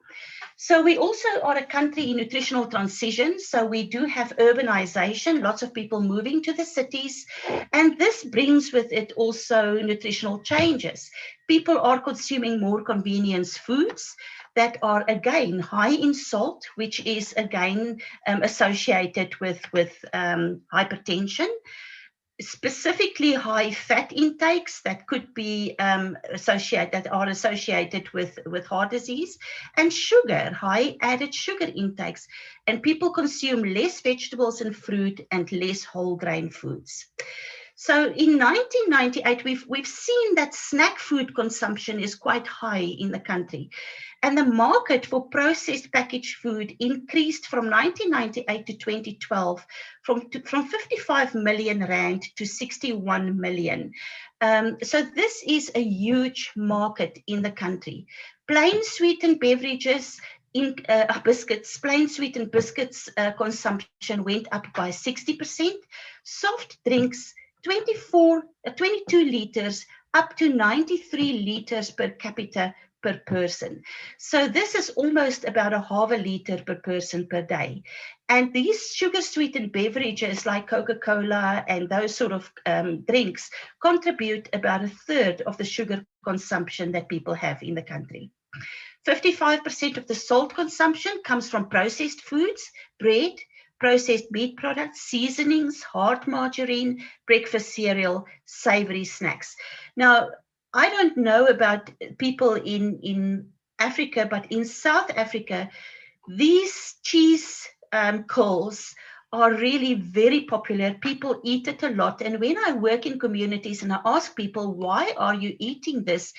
So we also are a country in nutritional transition. So we do have urbanization, lots of people moving to the cities. And this brings with it also nutritional changes. People are consuming more convenience foods that are, again, high in salt, which is, again, associated with hypertension. Specifically high fat intakes that could be associated with heart disease, and sugar, high added sugar intakes. And people consume less vegetables and fruit and less whole grain foods. So in 1998, we've seen that snack food consumption is quite high in the country. And the market for processed packaged food increased from 1998 to 2012 from 55 million rand to 61 million. So this is a huge market in the country. Plain sweetened beverages, plain sweetened biscuits consumption went up by 60%. Soft drinks, 22 liters up to 93 liters per capita per person. So this is almost about a half a liter per person per day. And these sugar sweetened beverages like Coca-Cola and those sort of drinks contribute about a third of the sugar consumption that people have in the country. 55% of the salt consumption comes from processed foods, bread, processed meat products, seasonings, hard margarine, breakfast cereal, savory snacks. Now, I don't know about people in Africa, but in South Africa, these cheese curls are really very popular. People eat it a lot. And when I work in communities and I ask people, why are you eating this?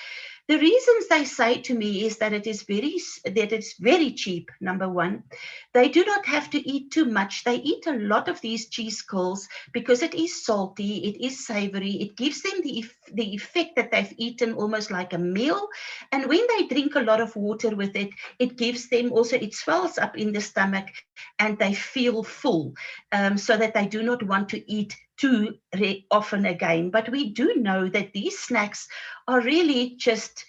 The reasons they say to me is that it's very cheap, number one. They do not have to eat too much. They eat a lot of these cheese curls because it is salty, it is savory. It gives them the effect that they've eaten almost like a meal. And when they drink a lot of water with it, it gives them also, it swells up in the stomach and they feel full, so that they do not want to eat too often again. But we do know that these snacks are really just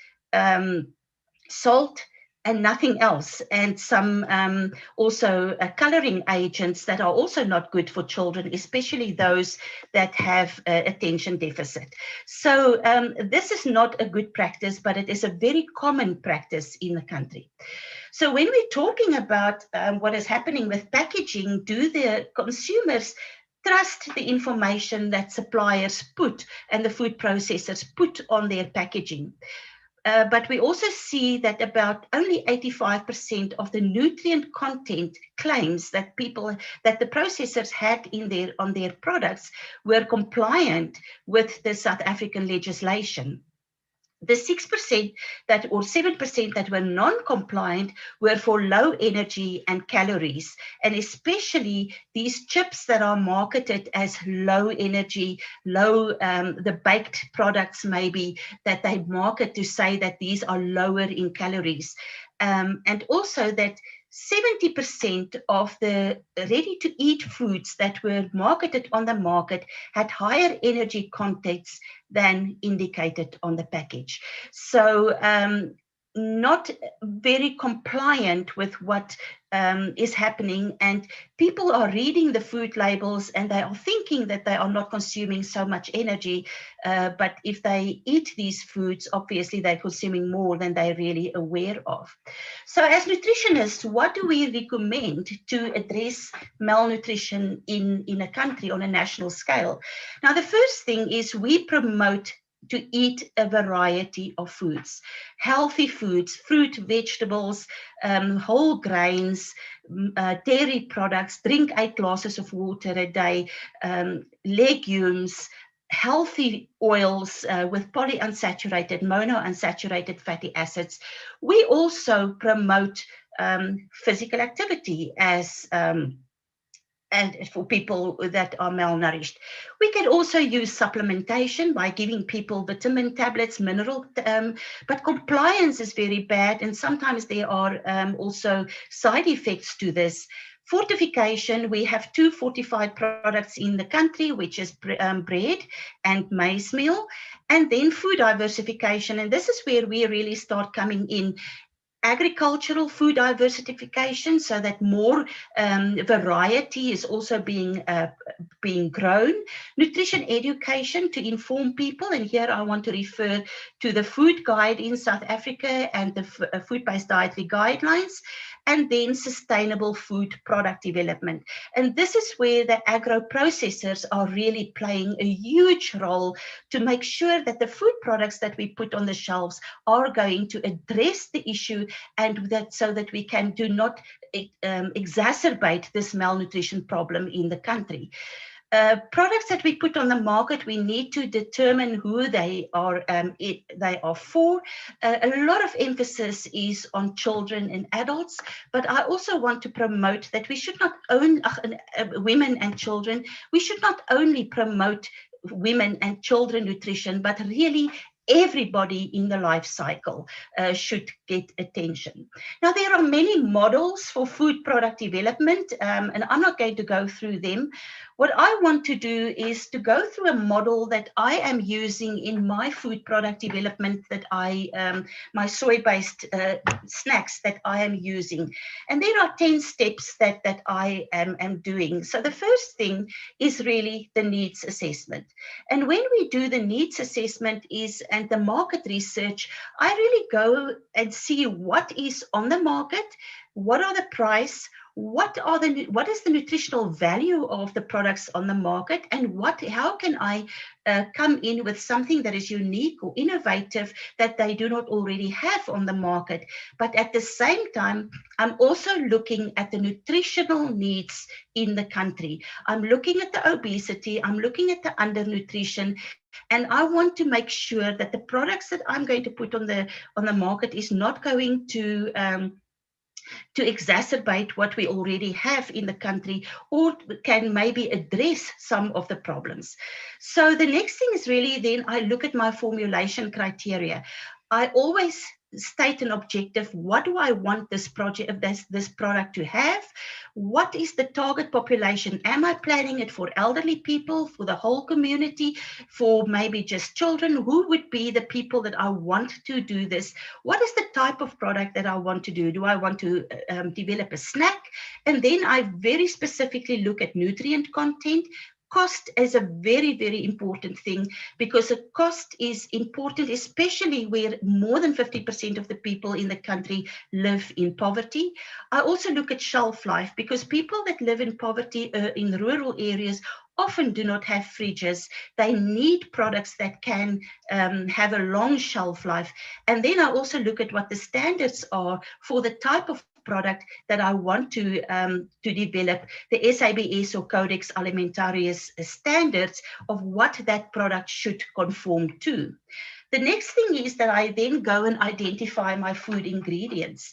salt and nothing else, and some also coloring agents that are also not good for children, especially those that have attention deficit. So this is not a good practice, but it is a very common practice in the country. So when we're talking about what is happening with packaging, do the consumers trust the information that suppliers put and the food processors put on their packaging? But we also see that about only 85% of the nutrient content claims that the processors had on their products were compliant with the South African legislation. The 6% or 7% that were non-compliant were for low energy and calories, and especially these chips that are marketed as low energy, the baked products maybe that they market to say that these are lower in calories. And also that 70% of the ready-to-eat foods that were marketed on the market had higher energy contents than indicated on the package. So not very compliant with what is happening, and people are reading the food labels and they are thinking that they are not consuming so much energy, but if they eat these foods, obviously they're consuming more than they're really aware of. So as nutritionists, what do we recommend to address malnutrition in a country on a national scale? Now, the first thing is we promote to eat a variety of foods, healthy foods, fruit, vegetables, whole grains, dairy products, drink 8 glasses of water a day, legumes, healthy oils with polyunsaturated, monounsaturated fatty acids. We also promote physical activity and for people that are malnourished. We can also use supplementation by giving people vitamin tablets, mineral, but compliance is very bad, and sometimes there are also side effects to this. Fortification, we have 2 fortified products in the country, which is bread and maize meal, and then food diversification, and this is where we really start coming in. Agricultural food diversification, so that more variety is also being grown. Nutrition education to inform people, and here I want to refer to the food guide in South Africa and the food-based dietary guidelines, and then sustainable food product development. And this is where the agro processors are really playing a huge role to make sure that the food products that we put on the shelves are going to address the issue, and that so that we do not exacerbate this malnutrition problem in the country. Products that we put on the market, we need to determine who they are for. A lot of emphasis is on children and adults, but I also want to promote that we should not own women and children. We should not only promote women and children nutrition, but really everybody in the life cycle should get attention. Now, there are many models for food product development, and I'm not going to go through them. What I want to do is to go through a model that I am using in my food product development that my soy-based snacks that I am using. And there are 10 steps that I am doing. So the first thing is really the needs assessment. And when we do the needs assessment and the market research, I really go and see what is on the market, what are the price, what is the nutritional value of the products on the market, and how can I come in with something that is unique or innovative that they do not already have on the market. But at the same time, I'm also looking at the nutritional needs in the country. I'm looking at the obesity, I'm looking at the undernutrition, and I want to make sure that the products that I'm going to put on the market is not going to exacerbate what we already have in the country, or can maybe address some of the problems. So the next thing is really then I look at my formulation criteria. I always state an objective. What do I want this product to have? What is the target population? Am I planning it for elderly people, for the whole community, for maybe just children? Who would be the people that I want to do this? What is the type of product that I want to do? Do I want to develop a snack? And then I very specifically look at nutrient content. Cost is a very, very important thing, because the cost is important, especially where more than 50% of the people in the country live in poverty. I also look at shelf life, because people that live in poverty in rural areas often do not have fridges. They need products that can have a long shelf life. And then I also look at what the standards are for the type of product that I want to develop, the SABS or Codex Alimentarius standards of what that product should conform to. The next thing is that I then go and identify my food ingredients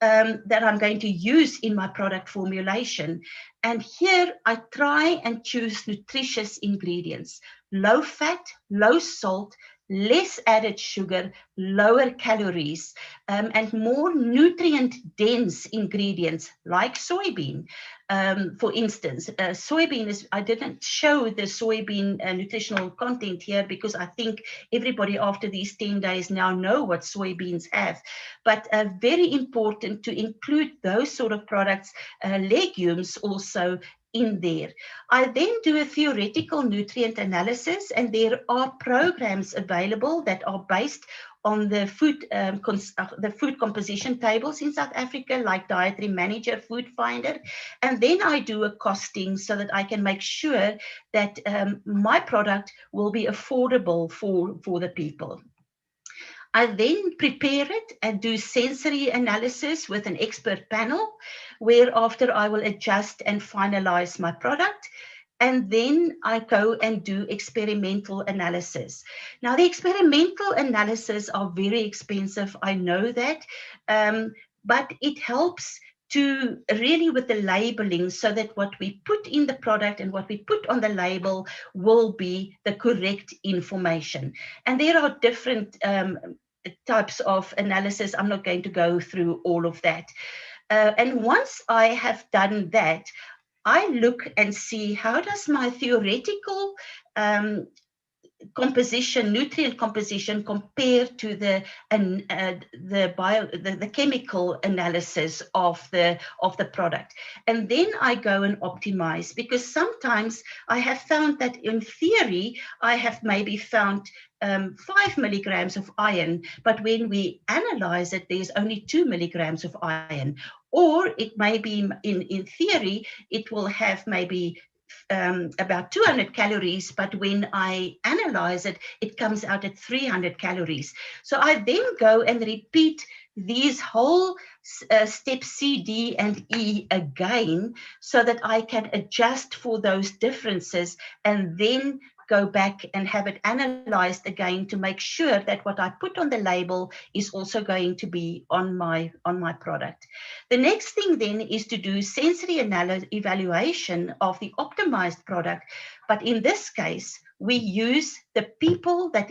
that I'm going to use in my product formulation. And here I try and choose nutritious ingredients, low fat, low salt, less added sugar, lower calories, and more nutrient-dense ingredients like soybean. For instance, soybean is, I didn't show the soybean nutritional content here because I think everybody after these 10 days now know what soybeans have, but very important to include those sort of products, legumes also in there. I then do a theoretical nutrient analysis, and there are programs available that are based on the food composition tables in South Africa, like Dietary Manager, Food Finder. And then I do a costing so that I can make sure that my product will be affordable for the people. I then prepare it and do sensory analysis with an expert panel, whereafter I will adjust and finalize my product. And then I go and do experimental analysis. Now, the experimental analysis are very expensive, I know that, but it helps to really with the labeling so that what we put in the product and what we put on the label will be the correct information. And there are different types of analysis. I'm not going to go through all of that. And once I have done that, I look and see how does my theoretical composition, nutrient composition, compare to the chemical analysis of the product. And then I go and optimize, because sometimes I have found that in theory I have maybe found 5 milligrams of iron, but when we analyze it, there's only 2 milligrams of iron. Or it may be in theory it will have maybe about 200 calories, but when I analyze it, it comes out at 300 calories. So I then go and repeat these whole steps C, D, and E again, so that I can adjust for those differences and then go back and have it analyzed again to make sure that what I put on the label is also going to be on my product. The next thing then is to do sensory evaluation of the optimized product, but in this case we use the people that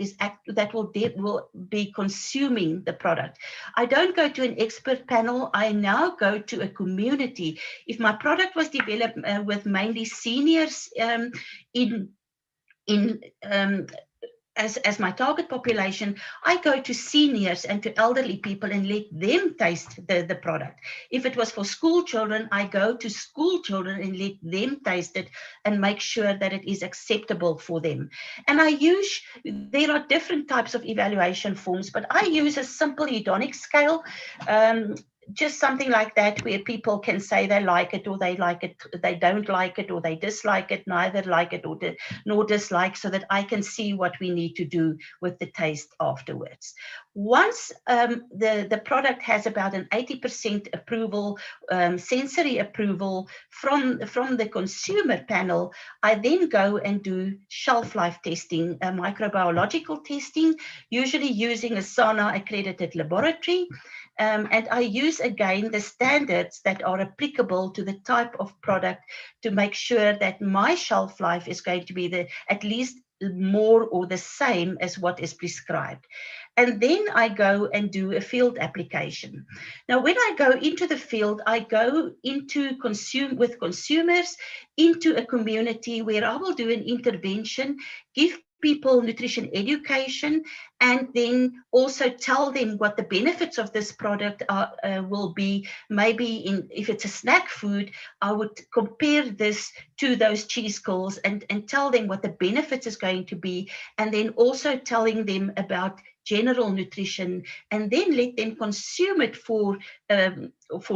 will be consuming the product. I don't go to an expert panel. I now go to a community. If my product was developed with mainly seniors as my target population, I go to seniors and to elderly people and let them taste the product. If it was for school children, I go to school children and let them taste it and make sure that it is acceptable for them. And there are different types of evaluation forms, but I use a simple hedonic scale, just something like that, where people can say they like it or they like it, they don't like it, or they dislike it, neither like it nor dislike, so that I can see what we need to do with the taste afterwards. Once the product has about an 80% approval, sensory approval from the consumer panel, I then go and do shelf life testing, microbiological testing, usually using a SANA accredited laboratory. And I use again the standards that are applicable to the type of product to make sure that my shelf life is going to be at least more or the same as what is prescribed. And then I go and do a field application. Now, when I go into the field, I go into with consumers into a community where I will do an intervention, give people nutrition education, and then also tell them what the benefits of this product will be. Maybe if it's a snack food, I would compare this to those cheese curls and tell them what the benefits is going to be, and then also telling them about general nutrition, and then let them consume it for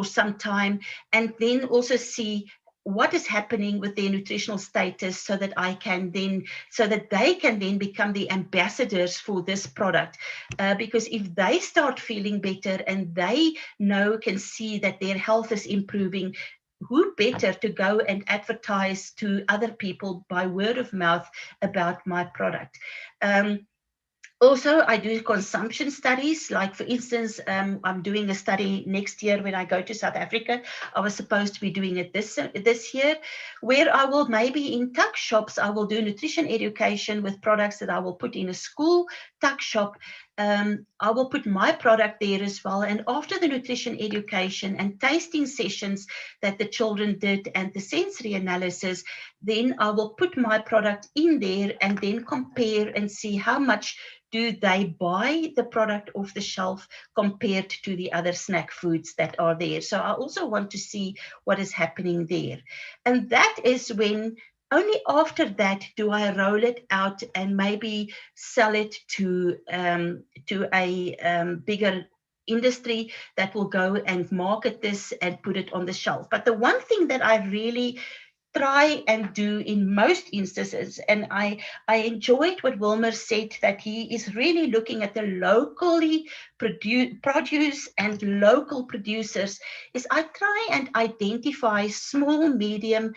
some time, and then also see what is happening with their nutritional status, so that they can then become the ambassadors for this product. Because if they start feeling better and they can see that their health is improving, who better to go and advertise to other people by word of mouth about my product? Also, I do consumption studies. Like, for instance, I'm doing a study next year when I go to South Africa. I was supposed to be doing it this year, where I will maybe in tuck shops, I will do nutrition education with products that I will put in a school tuck shop. I will put my product there as well. And after the nutrition education and tasting sessions that the children did and the sensory analysis, then I will put my product in there and then compare and see how much do they buy the product off the shelf compared to the other snack foods that are there. So I also want to see what is happening there. And that is when, only after that, do I roll it out and maybe sell it to a bigger industry that will go and market this and put it on the shelf. But the one thing that I really try and do in most instances, and I enjoyed what Wilmer said, that he is really looking at the locally produce and local producers, is I try and identify small, micro,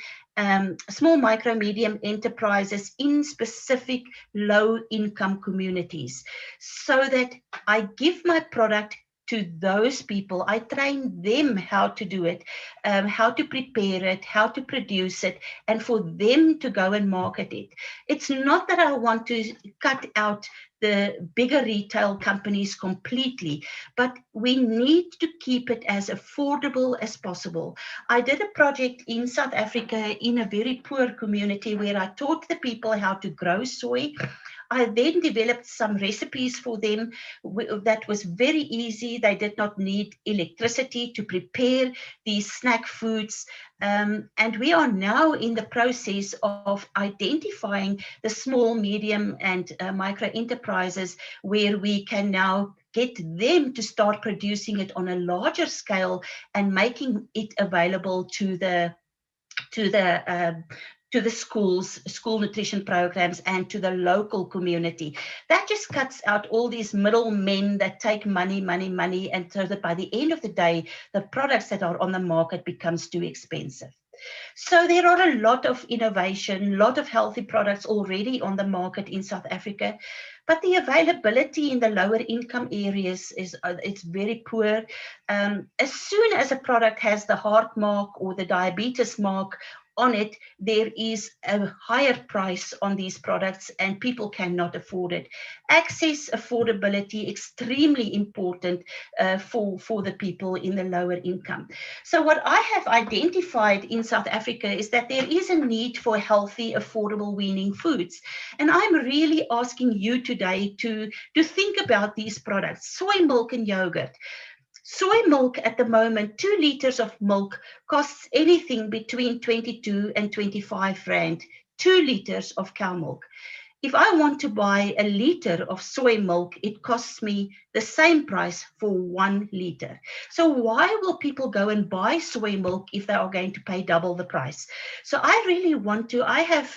medium enterprises in specific low-income communities, so that I give my product to those people. I train them how to do it, how to prepare it, how to produce it, and for them to go and market it. It's not that I want to cut out the bigger retail companies completely, but we need to keep it as affordable as possible. I did a project in South Africa in a very poor community where I taught the people how to grow soy. I then developed some recipes for them that was very easy. They did not need electricity to prepare these snack foods. And we are now in the process of identifying the small, medium, and micro enterprises where we can now get them to start producing it on a larger scale and making it available to the to the schools, school nutrition programs, and to the local community. That just cuts out all these middlemen that take money, and so that by the end of the day, the products that are on the market becomes too expensive. So there are a lot of innovation, a lot of healthy products already on the market in South Africa, but the availability in the lower income areas it's very poor. As soon as a product has the heart mark or the diabetes mark on it, there is a higher price on these products and people cannot afford it. Access, affordability, extremely important for the people in the lower income. So what I have identified in South Africa is that there is a need for healthy, affordable weaning foods. And I'm really asking you today to think about these products, soy milk and yogurt. Soy milk at the moment, 2 liters of milk costs anything between 22 and 25 rand, 2 liters of cow milk. If I want to buy a liter of soy milk, it costs me the same price for 1 liter. So why will people go and buy soy milk if they are going to pay double the price? So I really want to, I have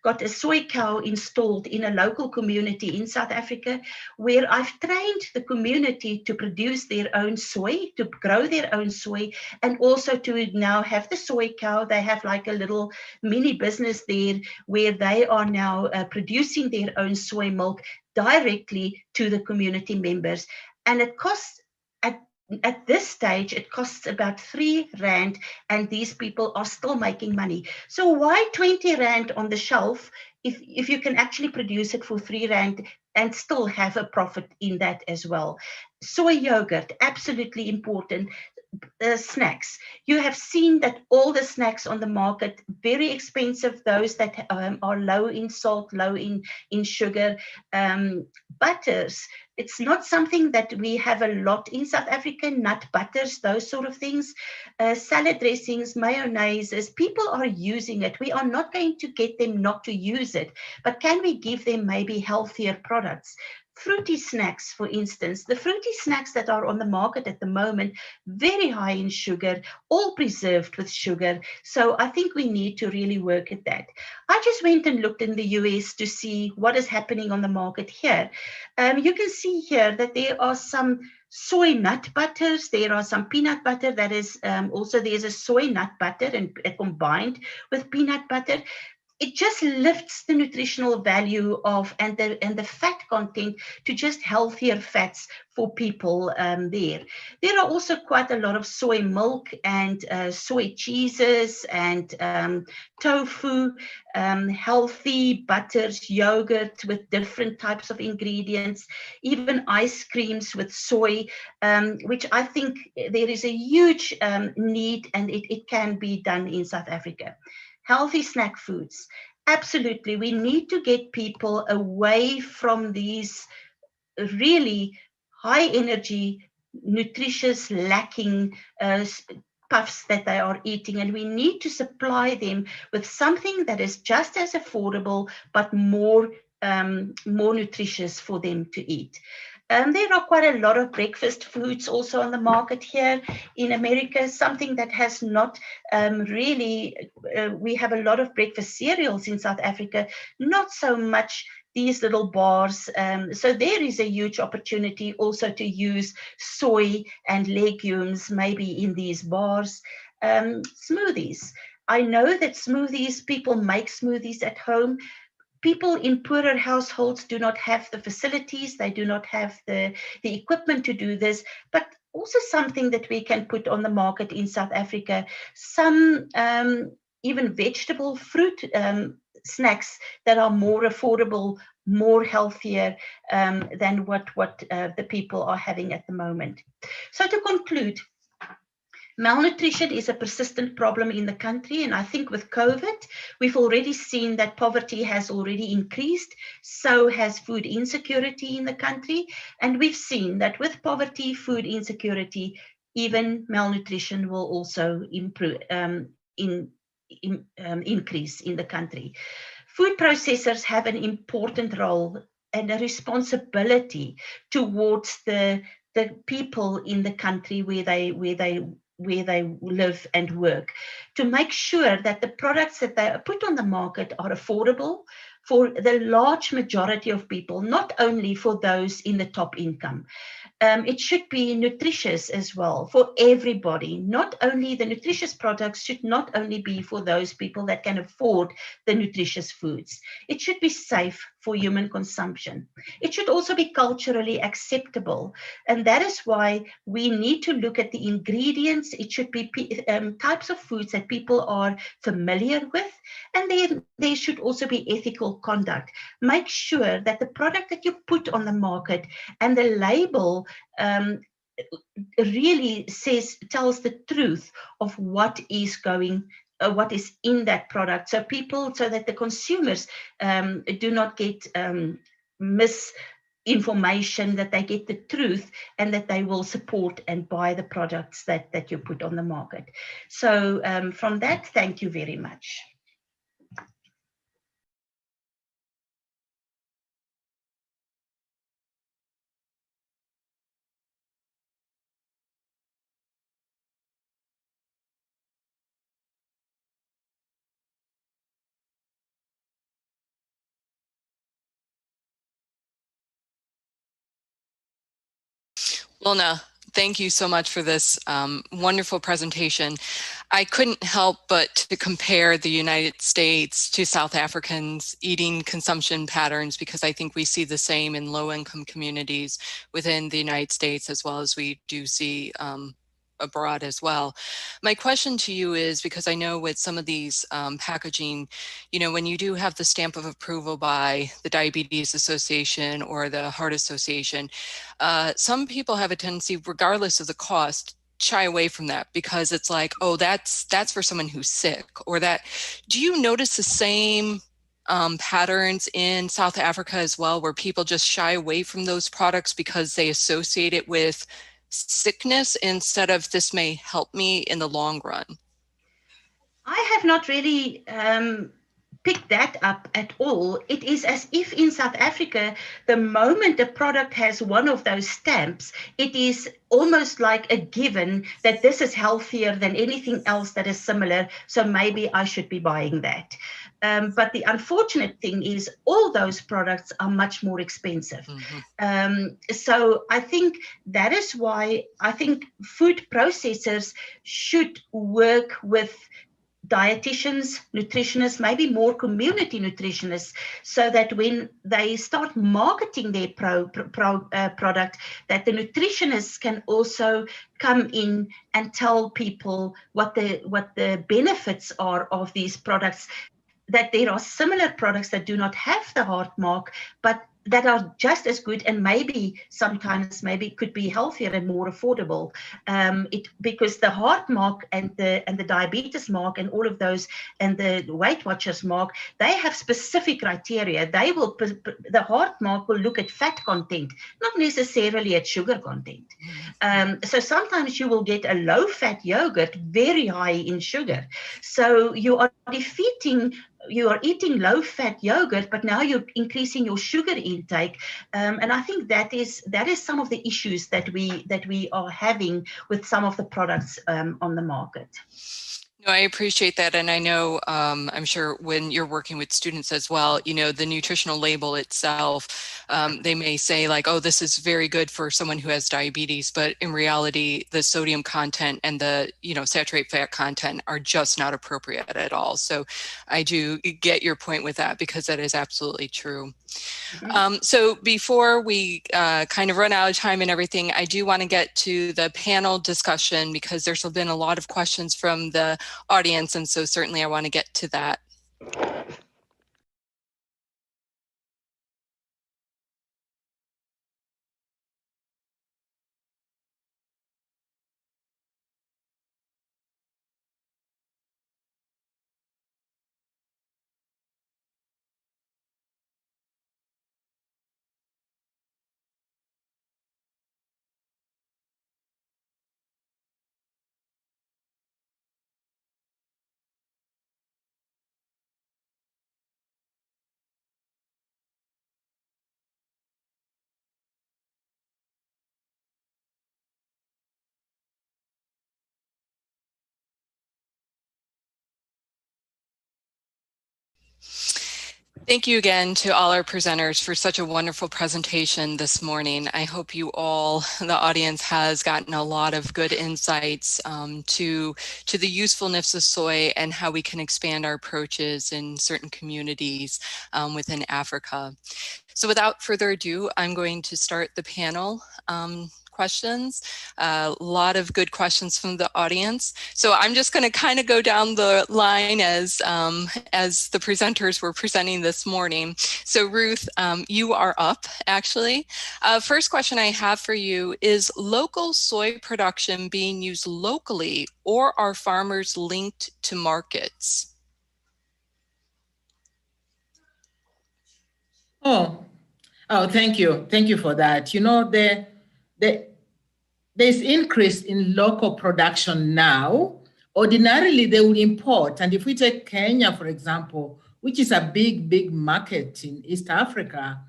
got a soy cow installed in a local community in South Africa where I've trained the community to produce their own soy, to grow their own soy, and also to now have the soy cow. They have like a little mini business there where they are now producing their own soy milk directly to the community members. And it costs, at this stage, it costs about 3 rand, and these people are still making money. So why 20 rand on the shelf if you can actually produce it for 3 rand and still have a profit in that as well? Soy yogurt, absolutely important. Snacks. You have seen that all the snacks on the market, very expensive, those that are low in salt, low in sugar. Butters, it's not something that we have a lot in South Africa, nut butters, those sort of things. Salad dressings, mayonnaises, people are using it. We are not going to get them not to use it, but can we give them maybe healthier products? Fruity snacks, for instance, the fruity snacks that are on the market at the moment, very high in sugar, all preserved with sugar. So I think we need to really work at that. I just went and looked in the US to see what is happening on the market here. You can see here that there are some soy nut butters, there are some peanut butter that is also, there's a soy nut butter and combined with peanut butter. It just lifts the nutritional value of and the fat content to just healthier fats for people there. There are also quite a lot of soy milk and soy cheeses and tofu, healthy butters, yogurt with different types of ingredients, even ice creams with soy, which I think there is a huge need, and it can be done in South Africa. Healthy snack foods. Absolutely. We need to get people away from these really high energy, nutritious, lacking puffs that they are eating. And we need to supply them with something that is just as affordable, but more nutritious for them to eat. There are quite a lot of breakfast foods also on the market here in America, something that has not really, we have a lot of breakfast cereals in South Africa, not so much these little bars. So there is a huge opportunity also to use soy and legumes maybe in these bars. Smoothies. I know that smoothies, people make smoothies at home. People in poorer households do not have the facilities, they do not have the equipment to do this, but also something that we can put on the market in South Africa. Some even vegetable fruit snacks that are more affordable, more healthier than what the people are having at the moment. So to conclude, malnutrition is a persistent problem in the country, and I think with COVID, we've already seen that poverty has already increased, so has food insecurity in the country, and we've seen that with poverty, food insecurity, even malnutrition will also improve, increase in the country. Food processors have an important role and a responsibility towards the people in the country where they live and work, to make sure that the products that they put on the market are affordable for the large majority of people, not only for those in the top income. It should be nutritious as well for everybody. Not only the nutritious products should not only be for those people that can afford the nutritious foods. It should be safe for human consumption. It should also be culturally acceptable. And that is why we need to look at the ingredients. It should be types of foods that people are familiar with. And then there should also be ethical conduct. Make sure that the product that you put on the market and the label really tells the truth of what is in that product, so that the consumers do not get misinformation, that they get the truth, and that they will support and buy the products that you put on the market. So from that, thank you very much. Wilna, thank you so much for this wonderful presentation. I couldn't help but to compare the United States to South Africans' eating consumption patterns, because I think we see the same in low-income communities within the United States, as well as we do see abroad as well. My question to you is, because I know with some of these packaging, you know, when you do have the stamp of approval by the Diabetes Association or the Heart Association, some people have a tendency, regardless of the cost, shy away from that because it's like, oh, that's for someone who's sick, or that. Do you notice the same patterns in South Africa as well, where people just shy away from those products because they associate it with sickness instead of this may help me in the long run? I have not really picked that up at all. It is as if in South Africa, the moment a product has one of those stamps, it is almost like a given that this is healthier than anything else that is similar, so maybe I should be buying that. But the unfortunate thing is all those products are much more expensive. So I think that is why I think food processors should work with dietitians, nutritionists, maybe more community nutritionists, so that when they start marketing their product, that the nutritionists can also come in and tell people what the benefits are of these products, that there are similar products that do not have the heart mark, but that are just as good, and maybe sometimes could be healthier and more affordable. Because the heart mark and the diabetes mark and all of those, and the Weight Watchers mark, they have specific criteria. The heart mark will look at fat content, not necessarily at sugar content. So sometimes you will get a low-fat yogurt very high in sugar. So you are eating low-fat yogurt, but now you're increasing your sugar intake, and I think that is some of the issues that we are having with some of the products on the market. No, I appreciate that. And I know, I'm sure when you're working with students as well, you know, the nutritional label itself, they may say like, oh, this is very good for someone who has diabetes, but in reality, the sodium content and the, you know, saturated fat content are just not appropriate at all. So I do get your point with that, because that is absolutely true. So before we kind of run out of time and everything, I do want to get to the panel discussion, because there's been a lot of questions from the audience, and so certainly I want to get to that. Thank you again to all our presenters for such a wonderful presentation this morning. I hope you all, the audience, has gotten a lot of good insights to the usefulness of soy and how we can expand our approaches in certain communities within Africa. So without further ado, I'm going to start the panel questions. A lot of good questions from the audience. So I'm just going to kind of go down the line as the presenters were presenting this morning. So Ruth, you are up actually. First question I have for you is local soy production being used locally, or are farmers linked to markets? Oh, thank you. Thank you for that. You know, there's increase in local production now. Ordinarily, they would import. And if we take Kenya, for example, which is a big market in East Africa,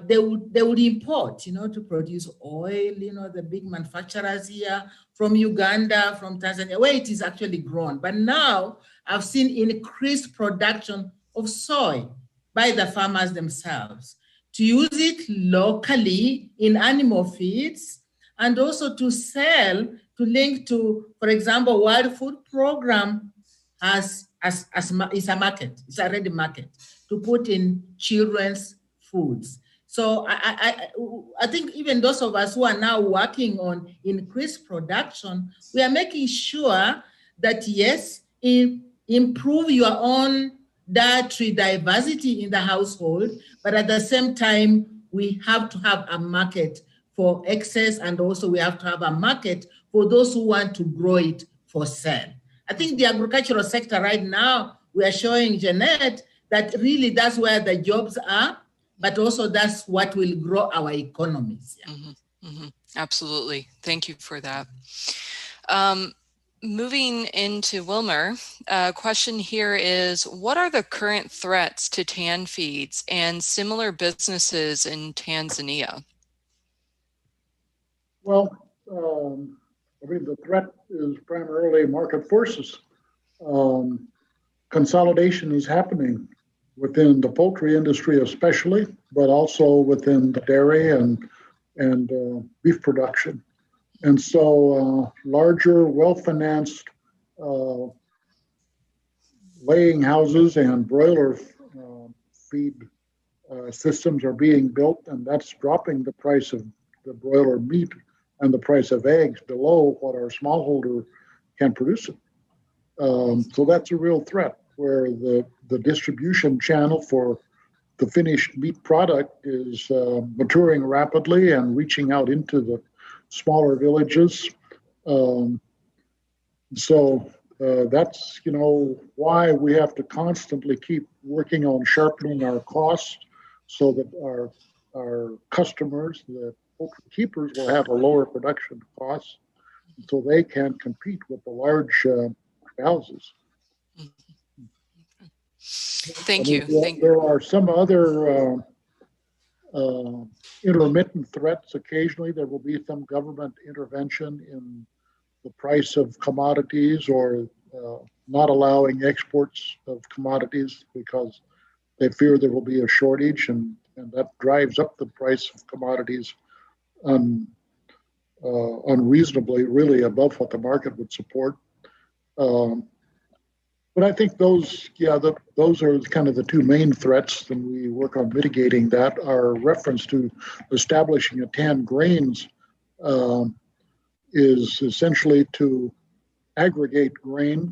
they would import, you know, to produce oil, you know, the big manufacturers here from Uganda, from Tanzania, where it is actually grown. But now I've seen increased production of soy by the farmers themselves to use it locally in animal feeds, and also to sell, to link to, for example, World Food Program is a market, it's a ready market to put in children's foods. So I think even those of us who are now working on increased production, we are making sure that yes, improve your own dietary diversity in the household, but at the same time, we have to have a market for excess, and also we have to have a market for those who want to grow it for sale. I think the agricultural sector right now, we are showing Jeanette that really that's where the jobs are, but also that's what will grow our economies. Yeah. Mm-hmm, mm-hmm. Absolutely. Thank you for that. Moving into Wilmer, question here is, what are the current threats to TanFeeds and similar businesses in Tanzania? Well, I mean, the threat is primarily market forces. Consolidation is happening within the poultry industry especially, but also within the dairy and beef production. And so larger, well-financed laying houses and broiler feed systems are being built, and that's dropping the price of the broiler meat and the price of eggs below what our smallholder can produce it. So that's a real threat, where the distribution channel for the finished meat product is maturing rapidly and reaching out into the smaller villages. So that's, you know, why we have to constantly keep working on sharpening our costs so that our customers, the poultry keepers, will have a lower production cost so they can compete with the large houses. Thank you. There are some other intermittent threats. Occasionally there will be some government intervention in the price of commodities, or not allowing exports of commodities because they fear there will be a shortage, and that drives up the price of commodities unreasonably, really above what the market would support. But I think those are kind of the two main threats, and we work on mitigating that. Our reference to establishing a TAN grains is essentially to aggregate grain,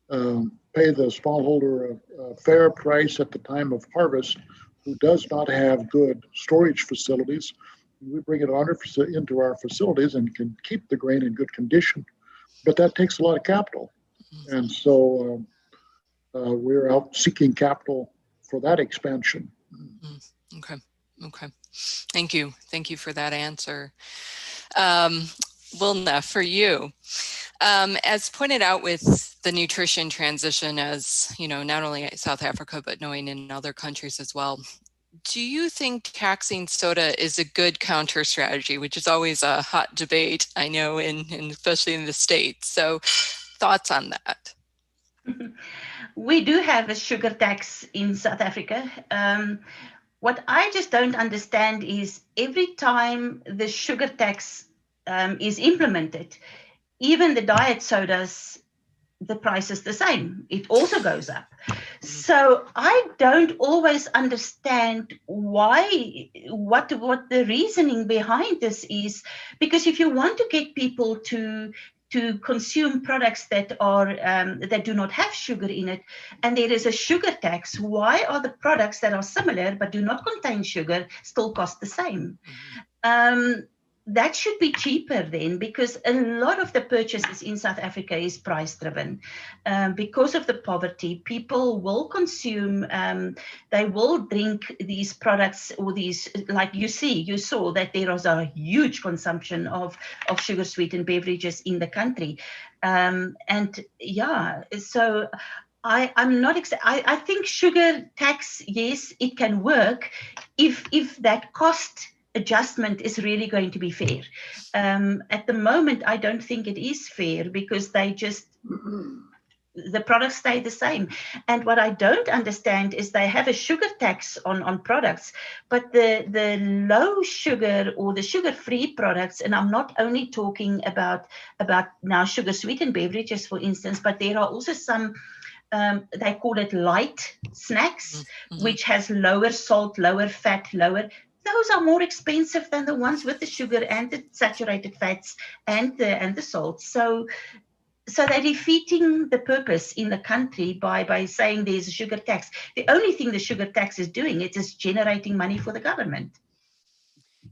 pay the smallholder a fair price at the time of harvest, who does not have good storage facilities. We bring it into our facilities and can keep the grain in good condition, but that takes a lot of capital. And so we're out seeking capital for that expansion. Okay. Thank you for that answer. Wilna, for you, as pointed out with the nutrition transition, as you know, not only South Africa, but knowing in other countries as well, do you think taxing soda is a good counter strategy, which is always a hot debate, I know, in especially in the States? So thoughts on that? We do have a sugar tax in South Africa. What I just don't understand is every time the sugar tax is implemented, even the diet sodas, the price is the same. It also goes up. So I don't always understand why, what the reasoning behind this is, because if you want to get people to consume products that are that do not have sugar in it, and there is a sugar tax, why are the products that are similar but do not contain sugar still cost the same? That should be cheaper then, because a lot of the purchases in South Africa is price driven. Because of the poverty, people will consume, they will drink these products, or these, like you saw that there is a huge consumption of sugar sweetened beverages in the country. And yeah, so I'm not, I think sugar tax, yes, it can work if that cost adjustment is really going to be fair. At the moment, I don't think it is fair, because they just, the products stay the same. And what I don't understand is they have a sugar tax on products, but the low sugar or the sugar-free products, and I'm not only talking about now sugar sweetened beverages, for instance, but there are also some, they call it light snacks, which has lower salt, lower fat, those are more expensive than the ones with the sugar and the saturated fats and the salt. So they're defeating the purpose in the country by saying there's a sugar tax. The only thing the sugar tax is doing, it is generating money for the government.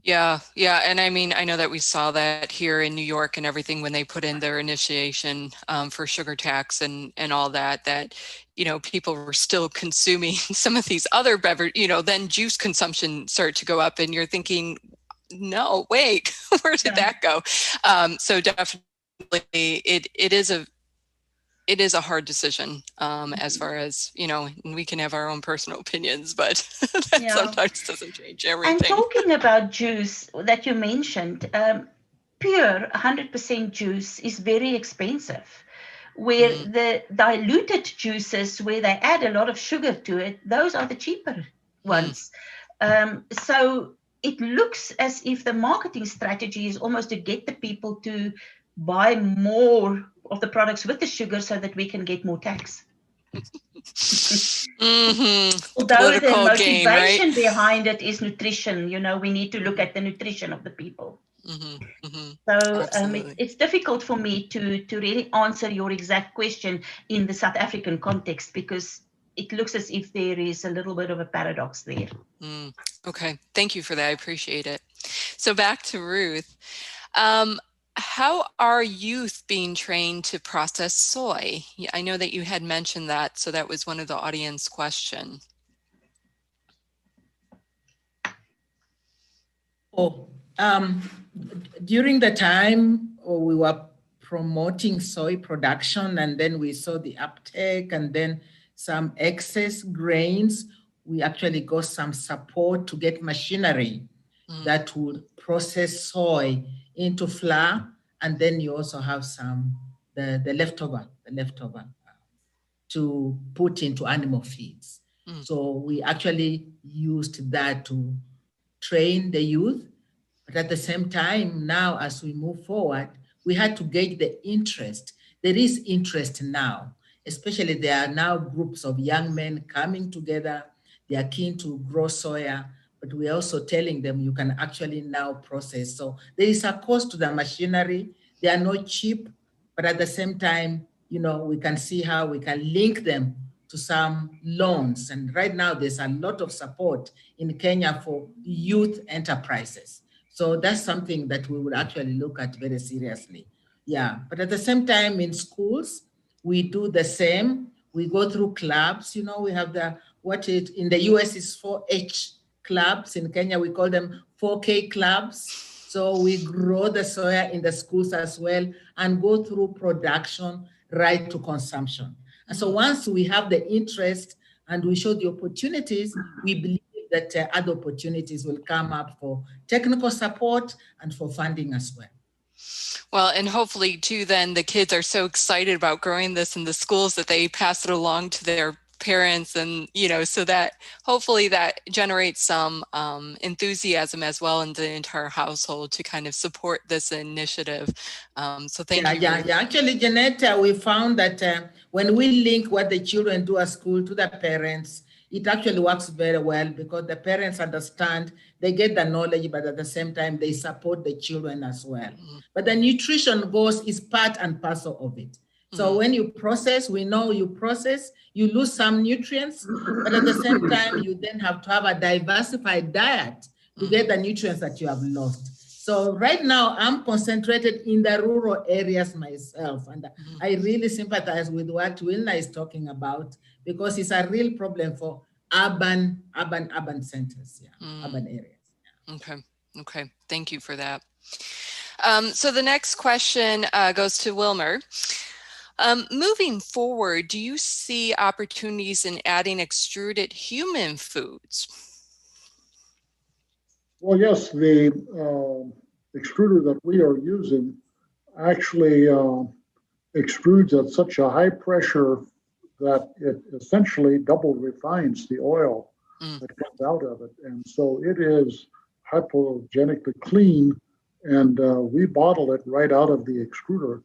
Yeah. And I mean, I know that we saw that here in New York and everything when they put in their initiation for sugar tax and all that, you know, people were still consuming some of these other beverages, you know, then juice consumption started to go up and you're thinking, no, wait, where did that go? So definitely it is a hard decision as far as, you know, we can have our own personal opinions, but that sometimes doesn't change everything. And talking about juice that you mentioned, pure 100% juice is very expensive. Where the diluted juices, where they add a lot of sugar to it, those are the cheaper ones. So it looks as if the marketing strategy is almost to get the people to buy more of the products with the sugar so that we can get more tax. Although the motivation behind it is nutrition, you know, we need to look at the nutrition of the people. So it's difficult for me to really answer your exact question in the South African context, because it looks as if there is a little bit of a paradox there. Okay, thank you for that. I appreciate it. So back to Ruth. How are youth being trained to process soy? I know that you had mentioned that, so that was one of the audience questions. During the time we were promoting soy production, and then we saw the uptake and then some excess grains, we actually got some support to get machinery that would process soy into flour, and then you also have some the leftover to put into animal feeds. So we actually used that to train the youth, but at the same time, now as we move forward, we had to gauge the interest. There is interest now, especially there are now groups of young men coming together. They are keen to grow soya, but we're also telling them you can actually now process. So there is a cost to the machinery. They are not cheap, but at the same time, you know, we can see how we can link them to some loans. And right now there's a lot of support in Kenya for youth enterprises. So that's something that we would actually look at very seriously. Yeah, but at the same time in schools, we do the same. We go through clubs, you know, we have in the US is 4-H clubs. In Kenya, we call them 4K clubs. So we grow the soya in the schools as well and go through production right to consumption. And so once we have the interest and we show the opportunities, we believe that other opportunities will come up for technical support and for funding as well. Well, and hopefully too, then the kids are so excited about growing this in the schools that they pass it along to their parents, and so that hopefully that generates some enthusiasm as well in the entire household to kind of support this initiative. So thank you. Yeah. Actually, Jeanette, we found that when we link what the children do at school to the parents, it actually works very well because the parents understand, they get the knowledge, but at the same time, they support the children as well. Mm-hmm. But the nutrition goals is part and parcel of it. So when you process, we know you process, you lose some nutrients, but at the same time, you then have to have a diversified diet to get the nutrients that you have lost. So right now, I'm concentrated in the rural areas myself, and I really sympathize with what Wilna is talking about because it's a real problem for urban centers, urban areas. Yeah. Okay. Thank you for that. So the next question goes to Wilmer. Moving forward, do you see opportunities in adding extruded human foods? Well, yes, the extruder that we are using actually extrudes at such a high pressure that it essentially double refines the oil that comes out of it. And so it is hypogenically clean, and we bottle it right out of the extruder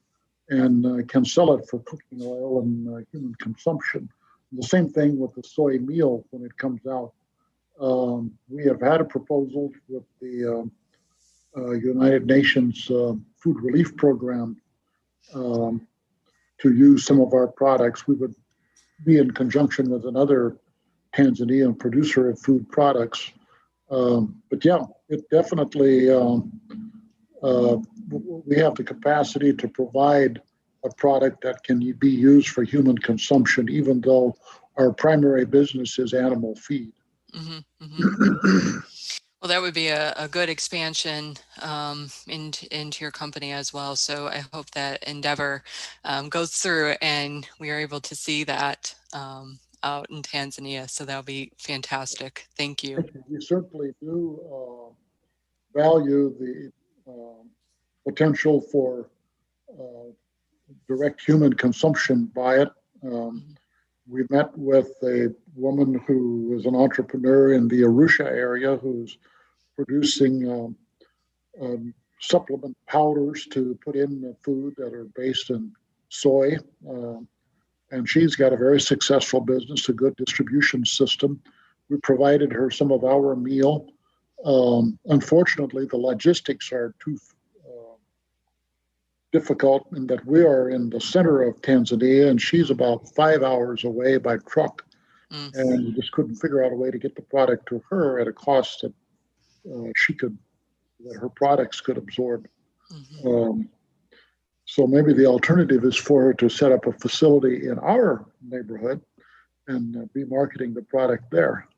and can sell it for cooking oil and human consumption. The same thing with the soy meal when it comes out. We have had a proposal with the United Nations Food Relief Program to use some of our products. We would be in conjunction with another Tanzanian producer of food products. But yeah, it definitely, we have the capacity to provide a product that can be used for human consumption, even though our primary business is animal feed. Well, that would be a good expansion into your company as well. So I hope that endeavor goes through and we are able to see that out in Tanzania. So that'll be fantastic. Thank you. We certainly do value the potential for direct human consumption by it. We met with a woman who is an entrepreneur in the Arusha area who's producing supplement powders to put in the food that are based in soy. And she's got a very successful business, a good distribution system. We provided her some of our meal. Unfortunately, the logistics are too difficult in that we are in the center of Tanzania and she's about 5 hours away by truck. And we just couldn't figure out a way to get the product to her at a cost that that her products could absorb. So maybe the alternative is for her to set up a facility in our neighborhood and be marketing the product there.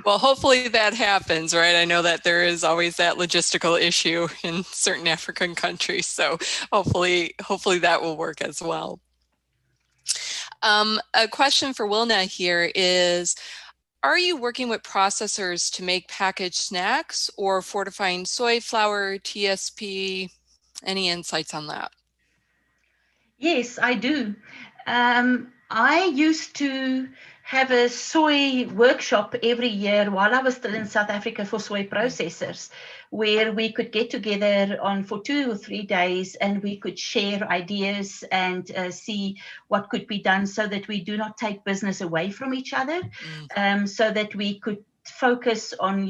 Well, hopefully that happens, right? I know that there is always that logistical issue in certain African countries. So hopefully that will work as well. A question for Wilna here is, are you working with processors to make packaged snacks or fortifying soy flour, TSP? Any insights on that? Yes, I do. I used to have a soy workshop every year while I was still in South Africa for soy processors, where we could get together for 2 or 3 days and we could share ideas and see what could be done so that we do not take business away from each other, so that we could focus on,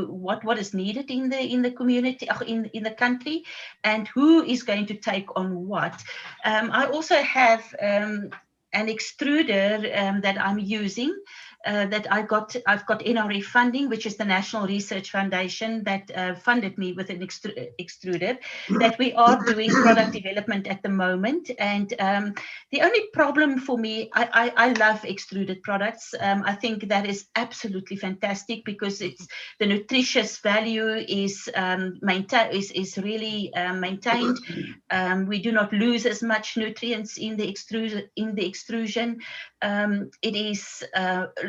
what is needed in the community, in the country, and who is going to take on what. I also have an extruder that I'm using that I've got NRE funding, which is the National Research Foundation that funded me with an extruder, that we are doing product development at the moment. And the only problem for me, I love extruded products. I think that is absolutely fantastic because it's the nutritious value is really maintained. We do not lose as much nutrients in the extrusion. It is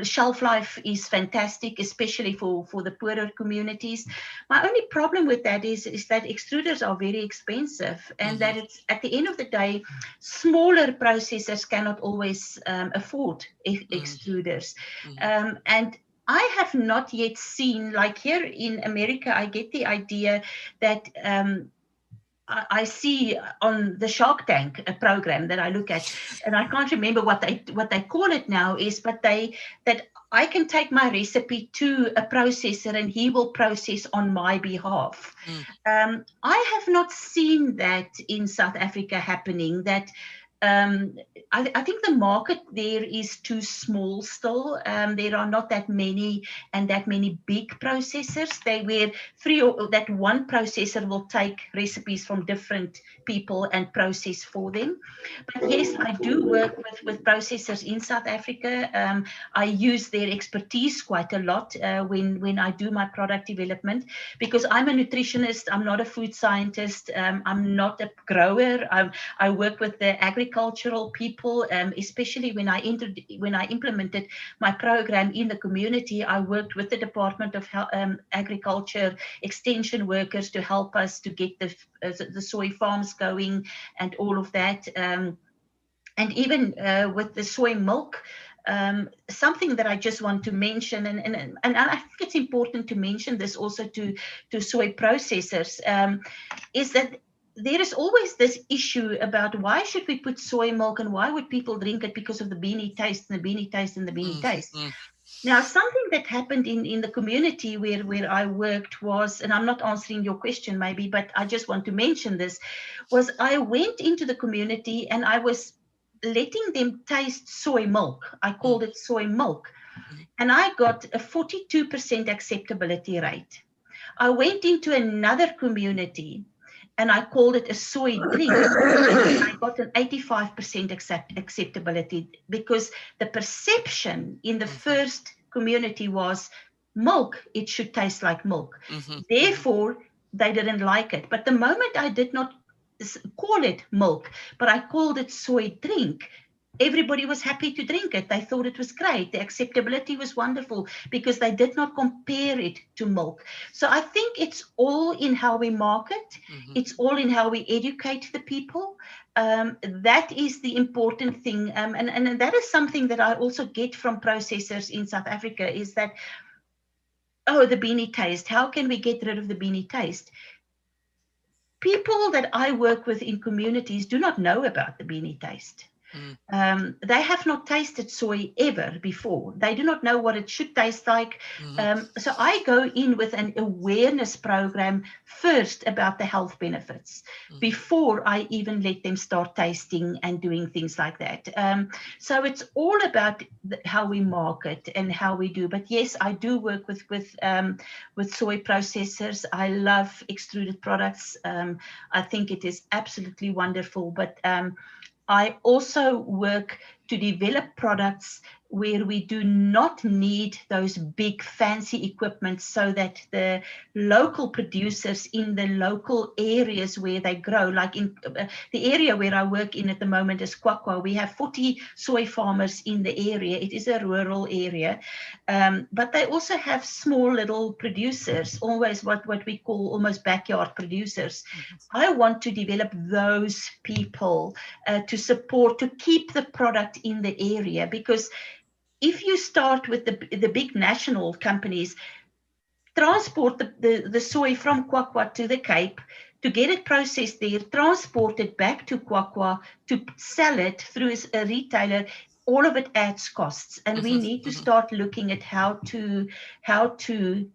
shelf life is fantastic, especially for the poorer communities. My only problem with that is that extruders are very expensive, and that it's at the end of the day, smaller processors cannot always afford extruders. And I have not yet seen, like here in America, I get the idea that I see on the Shark Tank, a program that I look at, and I can't remember what they call it now, is but that I can take my recipe to a processor and he will process on my behalf. I have not seen that in South Africa happening. That I think the market there is too small still. There are not that many big processors. They were that one processor will take recipes from different people and process for them. But yes, I do work with processors in South Africa. I use their expertise quite a lot when I do my product development, because I'm a nutritionist. I'm not a food scientist. I'm not a grower. I work with the agricultural people, especially when I implemented my program in the community. I worked with the Department of Agriculture extension workers to help us to get the soy farms going and all of that. And even with the soy milk, something that I just want to mention, and I think it's important to mention this also to soy processors, is that there is always this issue about why should we put soy milk and why would people drink it because of the beanie taste and the beanie taste and the beanie taste. Now, something that happened in the community where I worked was, and I'm not answering your question maybe, but I just want to mention this, was I went into the community and I was letting them taste soy milk. I called it soy milk. And I got a 42% acceptability rate. I went into another community and I called it a soy drink. I got an 85% acceptability, because the perception in the first community was milk, it should taste like milk. Therefore, they didn't like it. But the moment I did not call it milk, but I called it soy drink, everybody was happy to drink it. They thought it was great. The acceptability was wonderful because they did not compare it to milk. So I think it's all in how we market. It's all in how we educate the people. That is the important thing. And that is something that I also get from processors in South Africa, is that, oh, the beanie taste. How can we get rid of the beanie taste? People that I work with in communities do not know about the beanie taste. They have not tasted soy ever before. They do not know what it should taste like. So I go in with an awareness program first about the health benefits before I even let them start tasting and doing things like that. So it's all about how we market and how we do. But yes, I do work with soy processors. I love extruded products. I think it is absolutely wonderful. But I also work to develop products where we do not need those big fancy equipment, so that the local producers in the local areas where they grow, like in the area where I work in at the moment is Kwakwa. We have 40 soy farmers in the area. It is a rural area, but they also have small little producers, always what we call almost backyard producers. I want to develop those people to support, to keep the product in the area, because if you start with the big national companies, transport the soy from Kwakwa to the Cape, to get it processed there, transport it back to Kwakwa, to sell it through a retailer, all of it adds costs. And we need to start looking at how to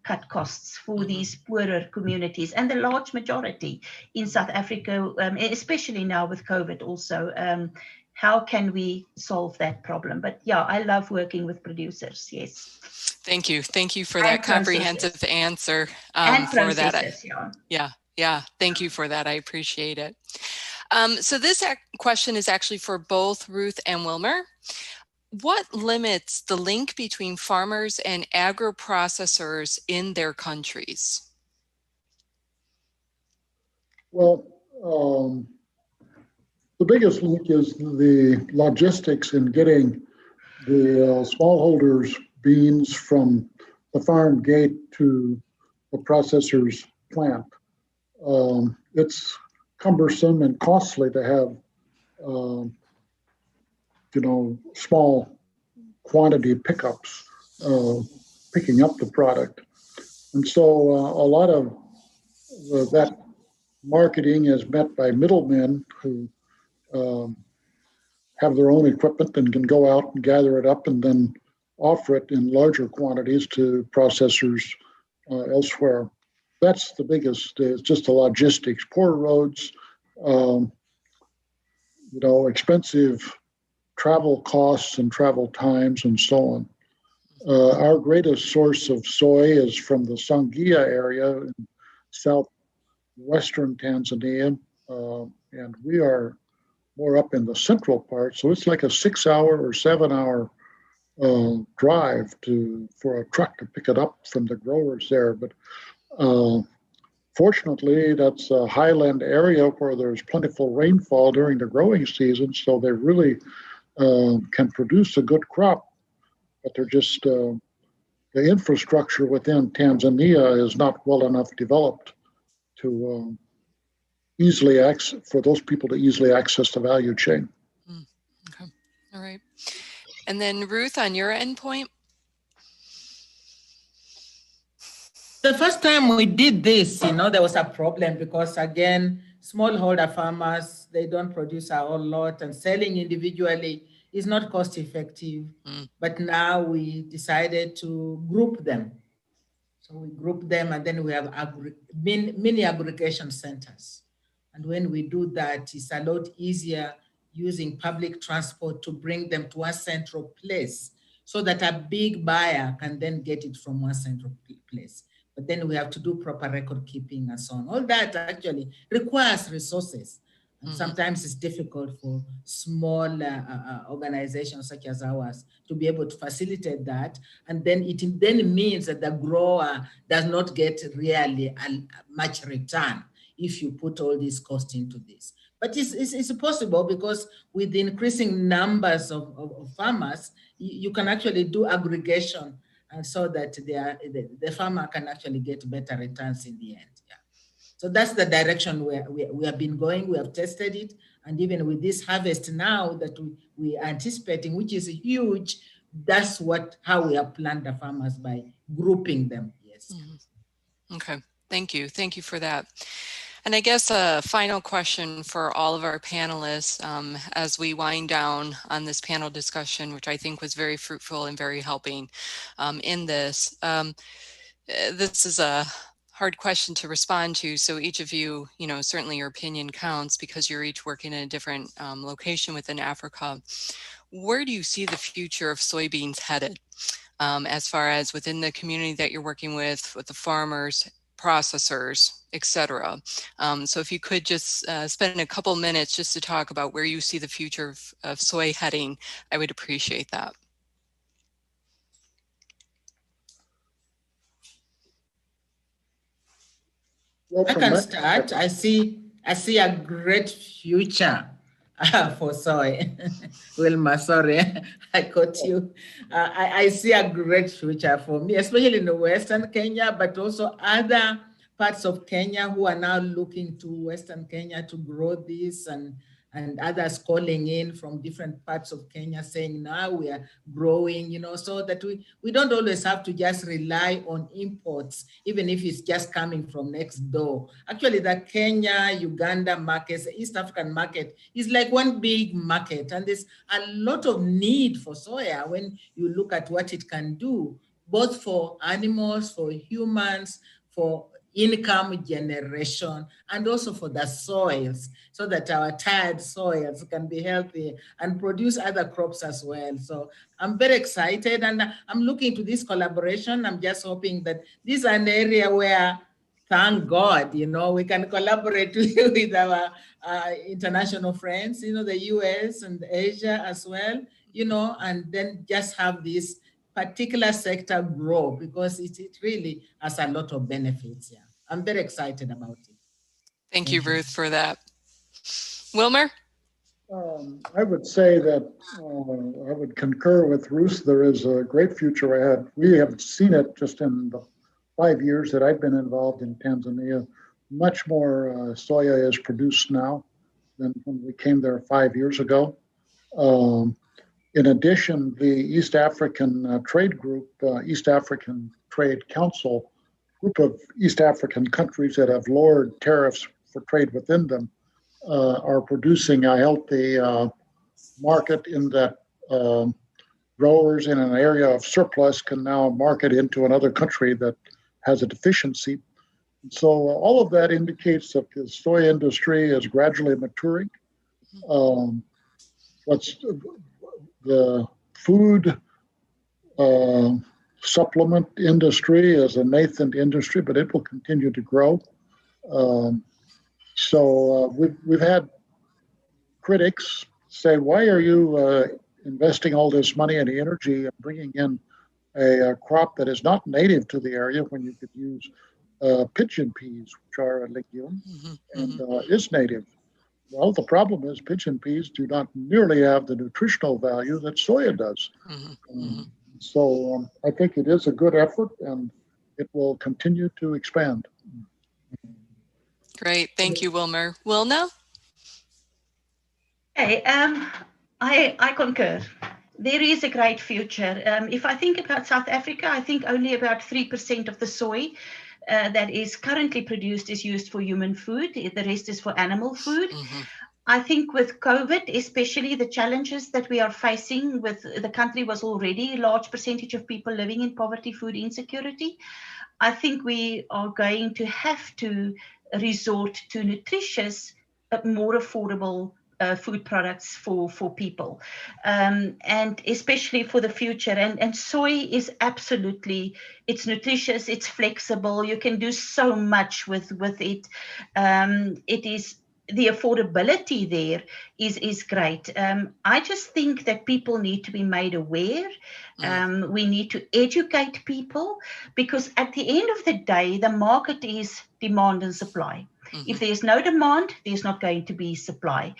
cut costs for these poorer communities, and the large majority in South Africa, especially now with COVID also. How can we solve that problem? But yeah, I love working with producers. Yes. Thank you. Thank you for that comprehensive answer. And for that. Yeah. Thank you for that. I appreciate it. So this question is actually for both Ruth and Wilmer. What limits the link between farmers and agro-processors in their countries? Well, the biggest link is the logistics in getting the smallholders' beans from the farm gate to the processor's plant. It's cumbersome and costly to have, small quantity pickups, picking up the product. And so a lot of that marketing is met by middlemen who have their own equipment and can go out and gather it up and then offer it in larger quantities to processors elsewhere. That's the biggest, it's just the logistics, poor roads, expensive travel costs and travel times and so on. Our greatest source of soy is from the Songea area in southwestern Tanzania, and we are more up in the central part, so it's like a 6-hour or 7-hour drive for a truck to pick it up from the growers there. But fortunately, that's a highland area where there's plentiful rainfall during the growing season, so they really can produce a good crop. But they're just, the infrastructure within Tanzania is not well enough developed to easily access, for those people to easily access the value chain. Okay, all right. And then Ruth, on your endpoint? The first time we did this, there was a problem because, again, smallholder farmers, they don't produce a whole lot, and selling individually is not cost effective. But now we decided to group them. So we group them, and then we have mini aggregation centers. And when we do that, it's a lot easier using public transport to bring them to a central place so that a big buyer can then get it from one central place. But then we have to do proper record keeping and so on. All that actually requires resources. And sometimes it's difficult for small organizations such as ours to be able to facilitate that. And then it then means that the grower does not get really much return if you put all this cost into this. But it's possible because with the increasing numbers of farmers, you can actually do aggregation, and so that the farmer can actually get better returns in the end. Yeah. So that's the direction we have been going. We have tested it. And even with this harvest now that we are anticipating, which is huge, that's how we have planned the farmers, by grouping them. Yes. Okay. Thank you. Thank you for that. And I guess a final question for all of our panelists as we wind down on this panel discussion, which I think was very fruitful and very helping in this. This is a hard question to respond to. So each of you, certainly your opinion counts because you're each working in a different location within Africa. Where do you see the future of soybeans headed as far as within the community that you're working with the farmers, processors, etc. So if you could just spend a couple minutes just to talk about where you see the future of soy heading, I would appreciate that. I can start. I see a great future for soy. Wilmer, sorry, I caught you. I see a great future for me, especially in the Western Kenya, but also other parts of Kenya who are now looking to Western Kenya to grow this, and others calling in from different parts of Kenya saying now we are growing, so that we don't always have to just rely on imports, even if it's just coming from next door. Actually, the Kenya, Uganda markets, the East African market is like one big market, and there's a lot of need for soya when you look at what it can do, both for animals, for humans, for income generation, and also for the soils, so that our tired soils can be healthy and produce other crops as well. So I'm very excited, and I'm looking to this collaboration. I'm just hoping that this is an area where, thank God, we can collaborate with our international friends, the US and Asia as well, and then just have this particular sector grow, because it really has a lot of benefits. Yeah, I'm very excited about it. Thank you, Ruth, for that. Wilmer? I would say that I would concur with Ruth. There is a great future ahead. We have seen it just in the 5 years that I've been involved in Tanzania. Much more soya is produced now than when we came there 5 years ago. In addition, the East African Trade Group, East African Trade Council, group of East African countries that have lowered tariffs for trade within them, are producing a healthy market in that growers in an area of surplus can now market into another country that has a deficiency. So all of that indicates that the soy industry is gradually maturing. What's the food supplement industry is a nascent industry, but it will continue to grow. So we've had critics say, why are you investing all this money and energy and bringing in a crop that is not native to the area when you could use pigeon peas, which are a legume, and is native? Well, the problem is pigeon peas do not nearly have the nutritional value that soya does. So I think it is a good effort, and it will continue to expand. Great. Thank you, Wilmer. Wilna? Hey, I concur. There is a great future. If I think about South Africa, I think only about 3% of the soy that is currently produced is used for human food. The rest is for animal food. I think with COVID, especially the challenges that we are facing with the country was already a large percentage of people living in poverty, food insecurity. I think we are going to have to resort to nutritious, more affordable food products for people, and especially for the future. And soy is absolutely, it's nutritious, it's flexible, you can do so much with it. It is, the affordability there is great. I just think that people need to be made aware. We need to educate people, because at the end of the day, the market is demand and supply. If there's no demand, there's not going to be supply.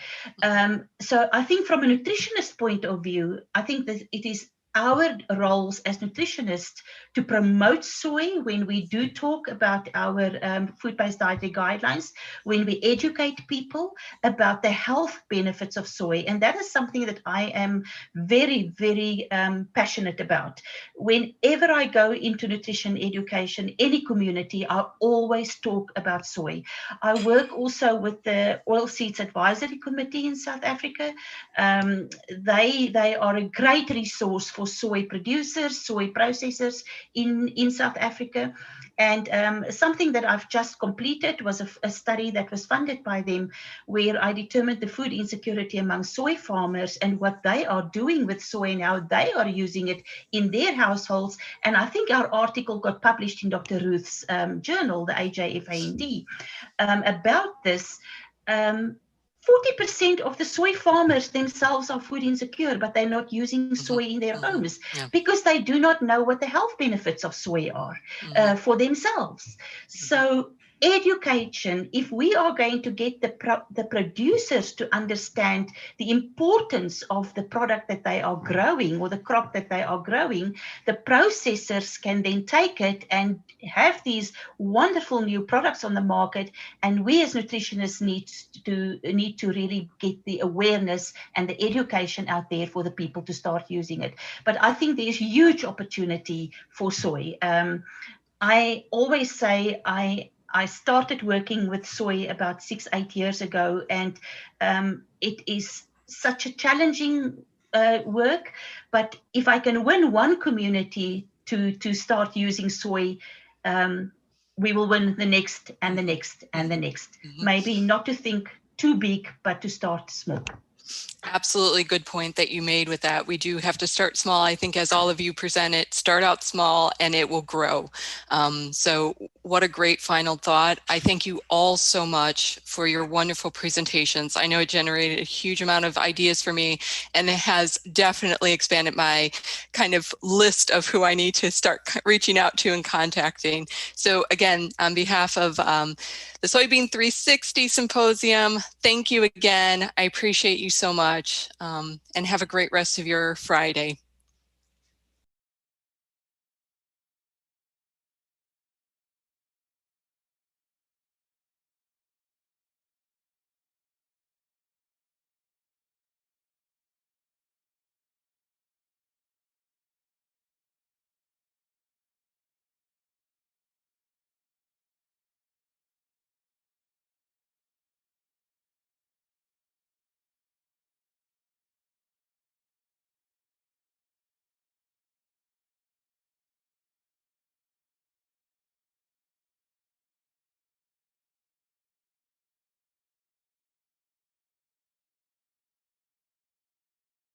So I think from a nutritionist point of view, I think that it is our roles as nutritionists to promote soy when we do talk about our food-based dietary guidelines, when we educate people about the health benefits of soy. And that is something that I am very, very passionate about. Whenever I go into nutrition education, any community, I always talk about soy. I work also with the Oilseeds Advisory Committee in South Africa. They are a great resource for soy producers, soy processors in South Africa. And something that I've just completed was a study that was funded by them, where I determined the food insecurity among soy farmers and what they are doing with soy and how they are using it in their households. And I think our article got published in Dr. Ruth's journal, the AJFAND, about this. 40% of the soy farmers themselves are food insecure, but they're not using soy in their homes because they do not know what the health benefits of soy are for themselves. So education, if we are going to get the producers to understand the importance of the product that they are growing or the crop that they are growing, the processors can then take it and have these wonderful new products on the market. And we as nutritionists need to really get the awareness and the education out there for the people to start using it. But I think there's huge opportunity for soy. I always say I started working with soy about 6-8 years ago, and it is such a challenging work. But if I can win one community to start using soy, we will win the next and the next and the next. Maybe not to think too big, but to start small. Absolutely good point that you made with that. We do have to start small. I think as all of you presented, start out small and it will grow. So what a great final thought. I thank you all so much for your wonderful presentations. I know it generated a huge amount of ideas for me, and it has definitely expanded my kind of list of who I need to start reaching out to and contacting. So again, on behalf of the Soybean 360 Symposium, thank you again. I appreciate you so much, and have a great rest of your Friday.